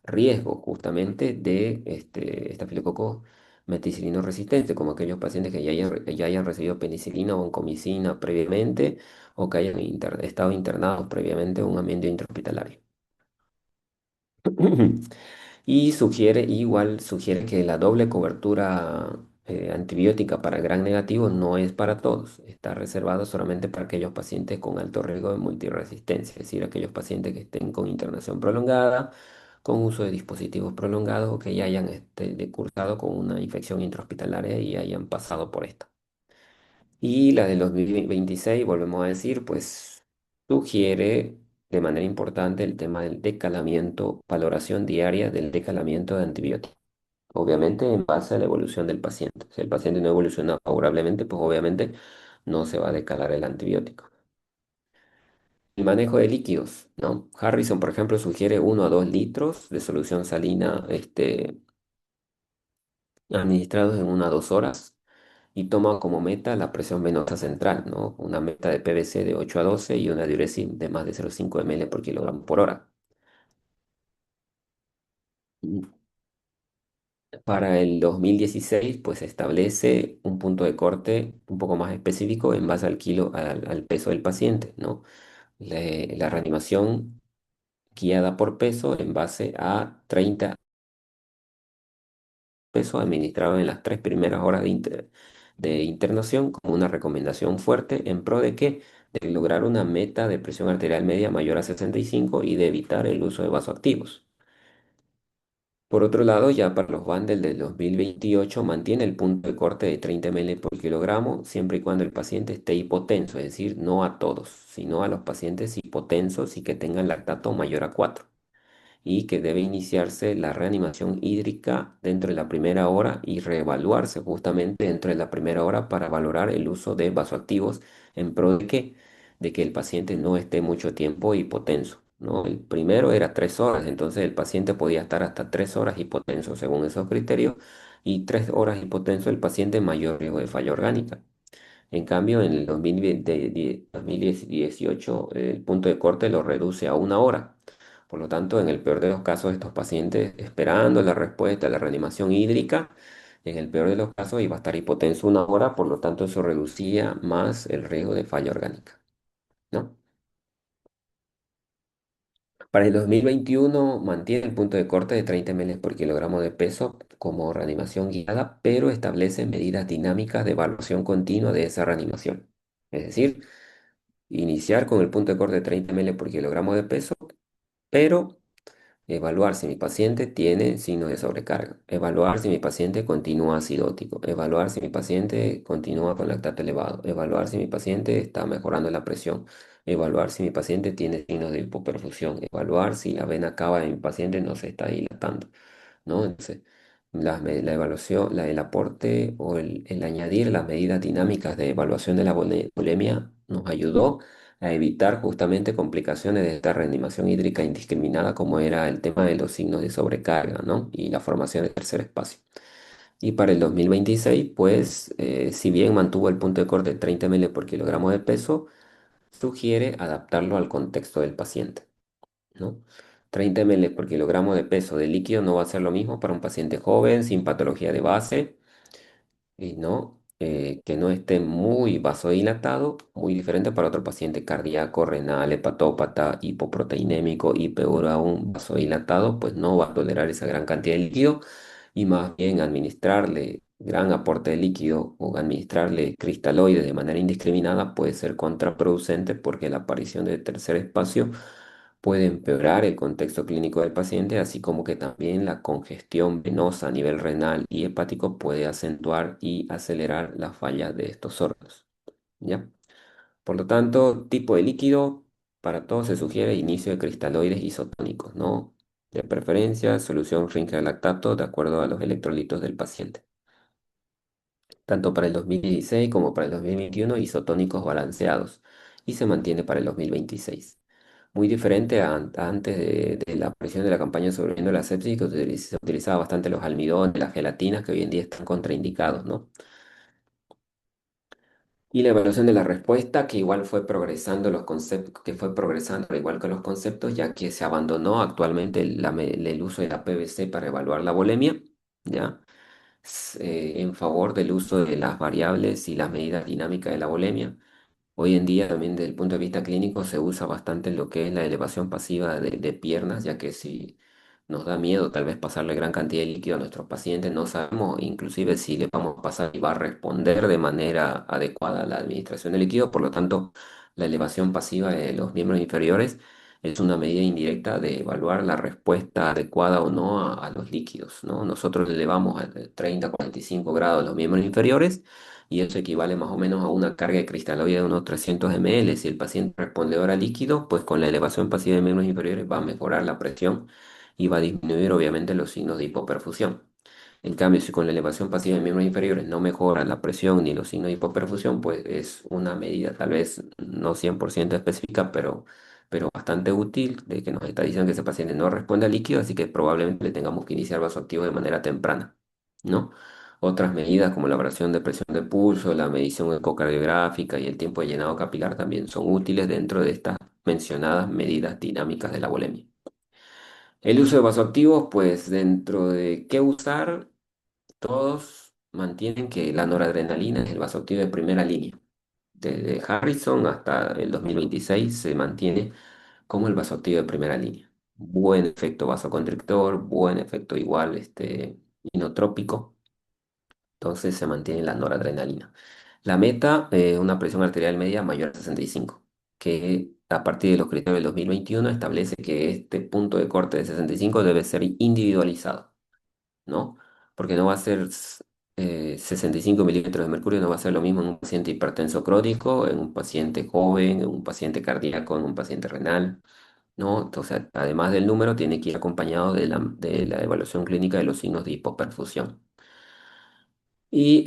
riesgo justamente de estafilococo meticilino resistente, como aquellos pacientes que ya hayan recibido penicilina o oncomicina previamente o que hayan estado internados previamente en un ambiente intrahospitalario. Y sugiere que la doble cobertura antibiótica para gran negativo no es para todos, está reservado solamente para aquellos pacientes con alto riesgo de multiresistencia, es decir, aquellos pacientes que estén con internación prolongada, con uso de dispositivos prolongados o que ya hayan cursado con una infección intrahospitalaria y hayan pasado por esta. Y la del 2026, volvemos a decir, pues sugiere de manera importante el tema del decalamiento, valoración diaria del decalamiento de antibióticos. Obviamente en base a la evolución del paciente. Si el paciente no evoluciona favorablemente, pues obviamente no se va a decalar el antibiótico. El manejo de líquidos, ¿no? Harrison, por ejemplo, sugiere 1 a 2 litros de solución salina, administrados en 1 a 2 horas y toma como meta la presión venosa central, ¿no? Una meta de PVC de 8 a 12 y una diuresis de más de 0,5 ml por kilogramo por hora. Mm, Para el 2016, pues se establece un punto de corte un poco más específico en base al peso del paciente, ¿no? La reanimación guiada por peso en base a 30 pesos administrados en las 3 primeras horas de internación como una recomendación fuerte en pro de que de lograr una meta de presión arterial media mayor a 65 y de evitar el uso de vasoactivos. Por otro lado, ya para los bundles del 2028 mantiene el punto de corte de 30 ml por kilogramo siempre y cuando el paciente esté hipotenso, es decir, no a todos, sino a los pacientes hipotensos y que tengan lactato mayor a 4 y que debe iniciarse la reanimación hídrica dentro de la primera hora y reevaluarse justamente dentro de la primera hora para valorar el uso de vasoactivos en pro de que el paciente no esté mucho tiempo hipotenso, ¿no? El primero era 3 horas, entonces el paciente podía estar hasta 3 horas hipotenso según esos criterios y 3 horas hipotenso el paciente en mayor riesgo de falla orgánica. En cambio, en el 2018 el punto de corte lo reduce a 1 hora Por lo tanto, en el peor de los casos, estos pacientes esperando la respuesta a la reanimación hídrica, en el peor de los casos iba a estar hipotenso 1 hora, por lo tanto eso reducía más el riesgo de falla orgánica, ¿no? Para el 2021 mantiene el punto de corte de 30 ml por kilogramo de peso como reanimación guiada, pero establece medidas dinámicas de evaluación continua de esa reanimación. Es decir, iniciar con el punto de corte de 30 ml por kilogramo de peso, pero evaluar si mi paciente tiene signos de sobrecarga. Evaluar si mi paciente continúa acidótico. Evaluar si mi paciente continúa con lactato elevado. Evaluar si mi paciente está mejorando la presión. Evaluar si mi paciente tiene signos de hipoperfusión. Evaluar si la vena cava de mi paciente no se está dilatando, ¿no? Entonces, la evaluación, el aporte o el añadir las medidas dinámicas de evaluación de la bulimia nos ayudó a evitar justamente complicaciones de esta reanimación hídrica indiscriminada, como era el tema de los signos de sobrecarga, ¿no? Y la formación de tercer espacio. Y para el 2026, pues, si bien mantuvo el punto de corte de 30 ml por kilogramo de peso, sugiere adaptarlo al contexto del paciente, ¿no? 30 ml por kilogramo de peso de líquido no va a ser lo mismo para un paciente joven sin patología de base y no, que no esté muy vasodilatado, muy diferente para otro paciente cardíaco, renal, hepatópata, hipoproteinémico y peor aún vasodilatado, pues no va a tolerar esa gran cantidad de líquido y más bien administrarle gran aporte de líquido o administrarle cristaloides de manera indiscriminada puede ser contraproducente porque la aparición de tercer espacio puede empeorar el contexto clínico del paciente, así como que también la congestión venosa a nivel renal y hepático puede acentuar y acelerar la falla de estos órganos, ¿ya? Por lo tanto, tipo de líquido, para todos se sugiere inicio de cristaloides isotónicos, ¿no? De preferencia, solución Rinker lactato de acuerdo a los electrolitos del paciente. Tanto para el 2016 como para el 2021, isotónicos balanceados y se mantiene para el 2026. Muy diferente a antes de la aparición de la campaña sobreviviendo a la sepsis, que se utilizaba bastante los almidones, las gelatinas, que hoy en día están contraindicados, ¿no? Y la evaluación de la respuesta, que igual fue progresando los conceptos, que fue progresando al igual que los conceptos, ya que se abandonó actualmente el uso de la PVC para evaluar la bulimia, ¿ya? En favor del uso de las variables y las medidas dinámicas de la bulimia. Hoy en día también desde el punto de vista clínico se usa bastante lo que es la elevación pasiva de piernas, ya que si nos da miedo tal vez pasarle gran cantidad de líquido a nuestros pacientes, no sabemos inclusive si le vamos a pasar y va a responder de manera adecuada a la administración de líquido, por lo tanto la elevación pasiva de los miembros inferiores es una medida indirecta de evaluar la respuesta adecuada o no a los líquidos, ¿no? Nosotros le elevamos a 30, 45 grados los miembros inferiores y eso equivale más o menos a una carga de cristaloide de unos 300 ml. Si el paciente responde ahora a líquido, pues con la elevación pasiva de miembros inferiores va a mejorar la presión y va a disminuir obviamente los signos de hipoperfusión. En cambio, si con la elevación pasiva de miembros inferiores no mejora la presión ni los signos de hipoperfusión, pues es una medida tal vez no 100% específica, pero bastante útil de que nos está diciendo que ese paciente no responde al líquido, así que probablemente le tengamos que iniciar vasoactivo de manera temprana, ¿no? Otras medidas como la variación de presión de pulso, la medición ecocardiográfica y el tiempo de llenado capilar también son útiles dentro de estas mencionadas medidas dinámicas de la bulimia. El uso de vasoactivos, pues dentro de qué usar, todos mantienen que la noradrenalina es el vasoactivo de primera línea. Desde Harrison hasta el 2026 se mantiene como el vasoactivo de primera línea. Buen efecto vasoconstrictor, buen efecto igual inotrópico, entonces se mantiene la noradrenalina. La meta, una presión arterial media mayor a 65, que a partir de los criterios del 2021 establece que este punto de corte de 65 debe ser individualizado, ¿no? Porque no va a ser 65 milímetros de mercurio, no va a ser lo mismo en un paciente hipertenso crónico, en un paciente joven, en un paciente cardíaco, en un paciente renal, ¿no? Entonces, además del número, tiene que ir acompañado de la evaluación clínica de los signos de hipoperfusión. Y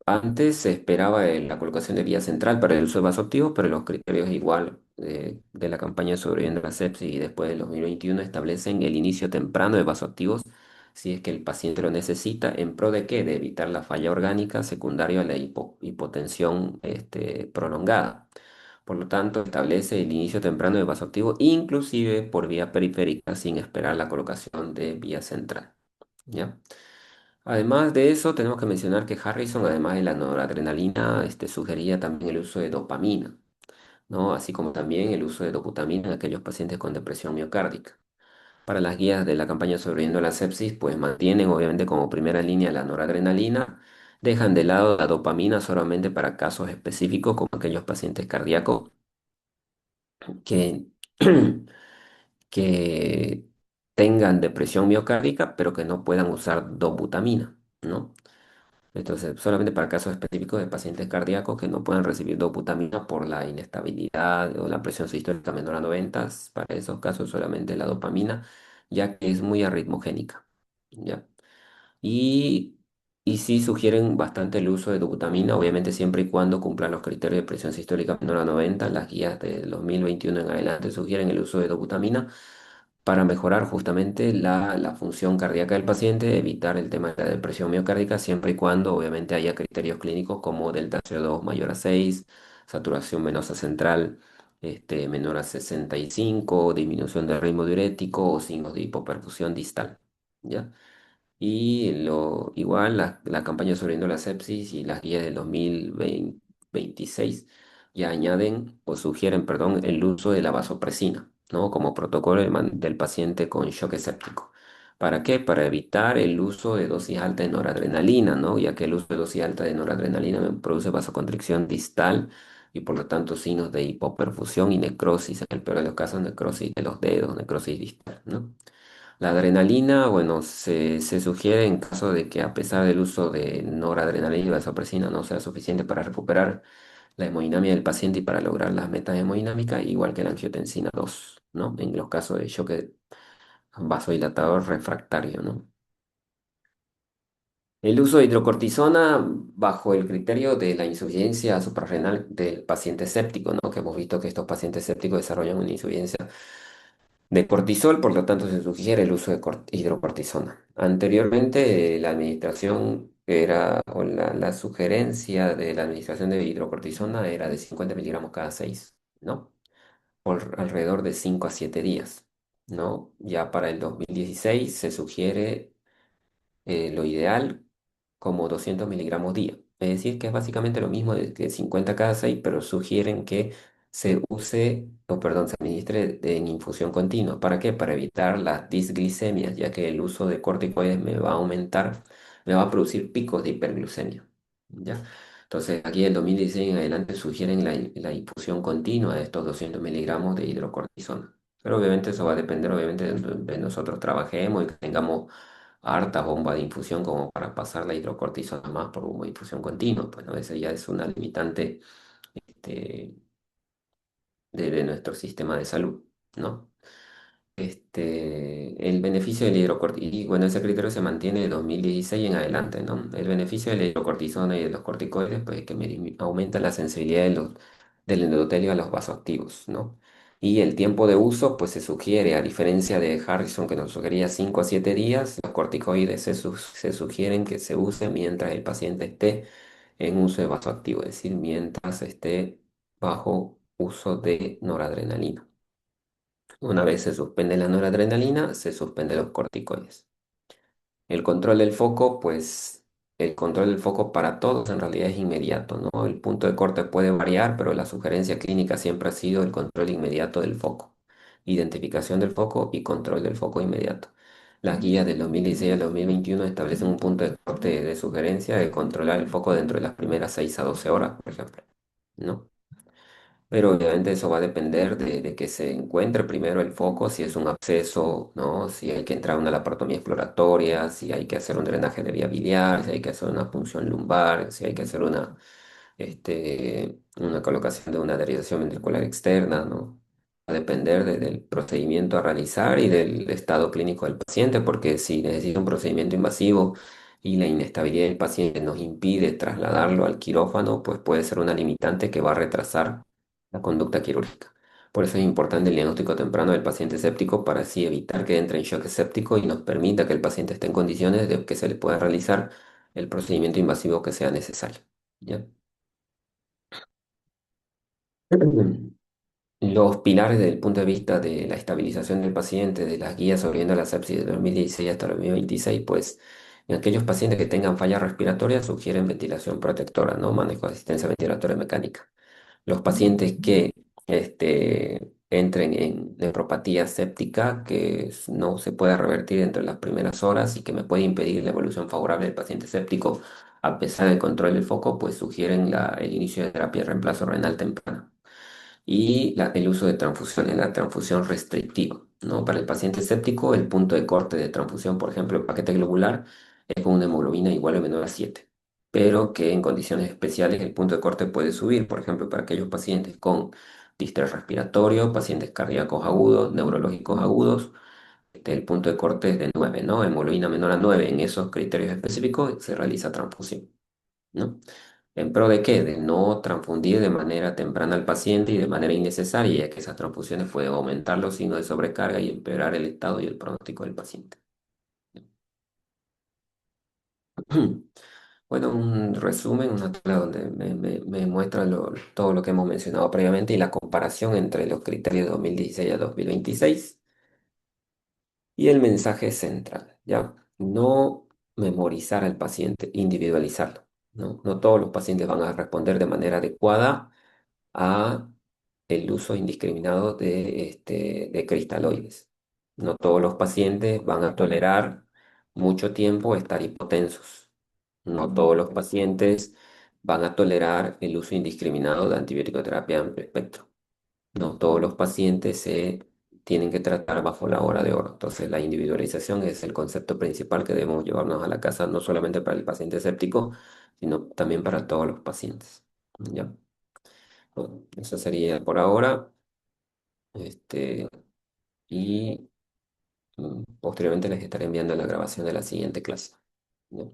antes se esperaba la colocación de vía central para el uso de vasoactivos, pero los criterios igual de la campaña Sobreviviendo a la Sepsis y después del 2021 establecen el inicio temprano de vasoactivos si es que el paciente lo necesita, ¿en pro de qué? De evitar la falla orgánica secundaria a la hipotensión prolongada. Por lo tanto, establece el inicio temprano de vasoactivo, inclusive por vía periférica, sin esperar la colocación de vía central. ¿Ya? Además de eso, tenemos que mencionar que Harrison, además de la noradrenalina, sugería también el uso de dopamina, ¿no? Así como también el uso de dobutamina en aquellos pacientes con depresión miocárdica. Para las guías de la campaña Sobreviviendo a la Sepsis, pues mantienen obviamente como primera línea la noradrenalina, dejan de lado la dopamina solamente para casos específicos como aquellos pacientes cardíacos que, que tengan depresión miocárdica, pero que no puedan usar dobutamina, ¿no? Entonces, solamente para casos específicos de pacientes cardíacos que no puedan recibir dobutamina por la inestabilidad o la presión sistólica menor a 90, para esos casos solamente la dopamina, ya que es muy arritmogénica, ¿ya? Y, y sí sugieren bastante el uso de dobutamina, obviamente siempre y cuando cumplan los criterios de presión sistólica menor a 90. Las guías de 2021 en adelante sugieren el uso de dobutamina para mejorar justamente la función cardíaca del paciente, evitar el tema de la depresión miocárdica, siempre y cuando obviamente haya criterios clínicos como delta CO2 mayor a 6, saturación venosa central menor a 65, disminución del ritmo diurético o signos de hipoperfusión distal. ¿Ya? Y igual la campaña sobre la sepsis y las guías del 2026 ya añaden o sugieren, perdón, el uso de la vasopresina, ¿no? Como protocolo del paciente con shock escéptico. ¿Para qué? Para evitar el uso de dosis alta de noradrenalina, ¿no? Ya que el uso de dosis alta de noradrenalina produce vasoconstricción distal y por lo tanto signos de hipoperfusión y necrosis, en el peor de los casos, necrosis de los dedos, necrosis distal, ¿no? La adrenalina, bueno, se sugiere en caso de que a pesar del uso de noradrenalina y vasopresina no sea suficiente para recuperar la hemodinamia del paciente y para lograr las metas hemodinámicas, igual que la angiotensina 2, ¿no? En los casos de shock vasodilatador refractario, ¿no? El uso de hidrocortisona bajo el criterio de la insuficiencia suprarrenal del paciente séptico, ¿no? Que hemos visto que estos pacientes sépticos desarrollan una insuficiencia de cortisol, por lo tanto se sugiere el uso de hidrocortisona. Anteriormente, la administración era, o la sugerencia de la administración de hidrocortisona era de 50 miligramos cada 6, ¿no? Por alrededor de 5 a 7 días, ¿no? Ya para el 2016 se sugiere lo ideal como 200 miligramos día. Es decir, que es básicamente lo mismo que 50 cada 6, pero sugieren que se use, o perdón, se administre en infusión continua. ¿Para qué? Para evitar las disglicemias, ya que el uso de corticoides me va a aumentar, me va a producir picos de hiperglucemia. ¿Ya? Entonces, aquí el 2016 en adelante sugieren la infusión continua de estos 200 miligramos de hidrocortisona. Pero obviamente eso va a depender, obviamente, de nosotros trabajemos y que tengamos harta bomba de infusión como para pasar la hidrocortisona más por bomba de infusión continua, pues no, esa ya es una limitante este, de nuestro sistema de salud, ¿no? El beneficio del hidrocortisona, y bueno, ese criterio se mantiene de 2016 en adelante, ¿no? El beneficio de la hidrocortisona y de los corticoides, pues es que aumenta la sensibilidad del endotelio a los vasoactivos, ¿no? Y el tiempo de uso, pues se sugiere, a diferencia de Harrison, que nos sugería 5 a 7 días, los corticoides se sugieren que se use mientras el paciente esté en uso de vasoactivo, es decir, mientras esté bajo uso de noradrenalina. Una vez se suspende la noradrenalina, se suspenden los corticoides. El control del foco, pues el control del foco para todos en realidad es inmediato, ¿no? El punto de corte puede variar, pero la sugerencia clínica siempre ha sido el control inmediato del foco. Identificación del foco y control del foco inmediato. Las guías del 2016 al 2021 establecen un punto de corte de sugerencia de controlar el foco dentro de las primeras 6 a 12 horas, por ejemplo, ¿no? Pero obviamente eso va a depender de que se encuentre primero el foco, si es un absceso, ¿no? Si hay que entrar a una laparotomía exploratoria, si hay que hacer un drenaje de vía biliar, si hay que hacer una punción lumbar, si hay que hacer una colocación de una derivación ventricular externa, ¿no? Va a depender del procedimiento a realizar y del estado clínico del paciente, porque si necesita un procedimiento invasivo y la inestabilidad del paciente nos impide trasladarlo al quirófano, pues puede ser una limitante que va a retrasar la conducta quirúrgica. Por eso es importante el diagnóstico temprano del paciente séptico para así evitar que entre en shock séptico y nos permita que el paciente esté en condiciones de que se le pueda realizar el procedimiento invasivo que sea necesario. ¿Ya? Los pilares desde el punto de vista de la estabilización del paciente, de las guías sobre la sepsis de 2016 hasta 2026, pues en aquellos pacientes que tengan falla respiratoria sugieren ventilación protectora, ¿no? Manejo de asistencia ventilatoria mecánica. Los pacientes que entren en nefropatía séptica, que no se puede revertir entre las primeras horas y que me puede impedir la evolución favorable del paciente séptico a pesar del control del foco, pues sugieren el inicio de terapia de reemplazo renal temprano y el uso de transfusiones, la transfusión restrictiva, ¿no? Para el paciente séptico, el punto de corte de transfusión, por ejemplo, el paquete globular, es con una hemoglobina igual o menor a 7, pero que en condiciones especiales el punto de corte puede subir, por ejemplo, para aquellos pacientes con distrés respiratorio, pacientes cardíacos agudos, neurológicos agudos, el punto de corte es de 9, ¿no? Hemoglobina menor a 9, en esos criterios específicos se realiza transfusión, ¿no? ¿En pro de qué? De no transfundir de manera temprana al paciente y de manera innecesaria, ya que esas transfusiones pueden aumentar los signos de sobrecarga y empeorar el estado y el pronóstico del paciente. Bueno, un resumen, una tabla donde me muestra todo lo que hemos mencionado previamente y la comparación entre los criterios de 2016 a 2026 y el mensaje central, ¿ya? No memorizar al paciente, individualizarlo, ¿no? No todos los pacientes van a responder de manera adecuada a el uso indiscriminado de cristaloides. No todos los pacientes van a tolerar mucho tiempo estar hipotensos. No todos los pacientes van a tolerar el uso indiscriminado de antibiótico de terapia de amplio espectro. No todos los pacientes se tienen que tratar bajo la hora de oro. Entonces, la individualización es el concepto principal que debemos llevarnos a la casa, no solamente para el paciente escéptico, sino también para todos los pacientes. ¿Ya? Bueno, eso sería por ahora. Este, y posteriormente les estaré enviando la grabación de la siguiente clase. ¿Ya?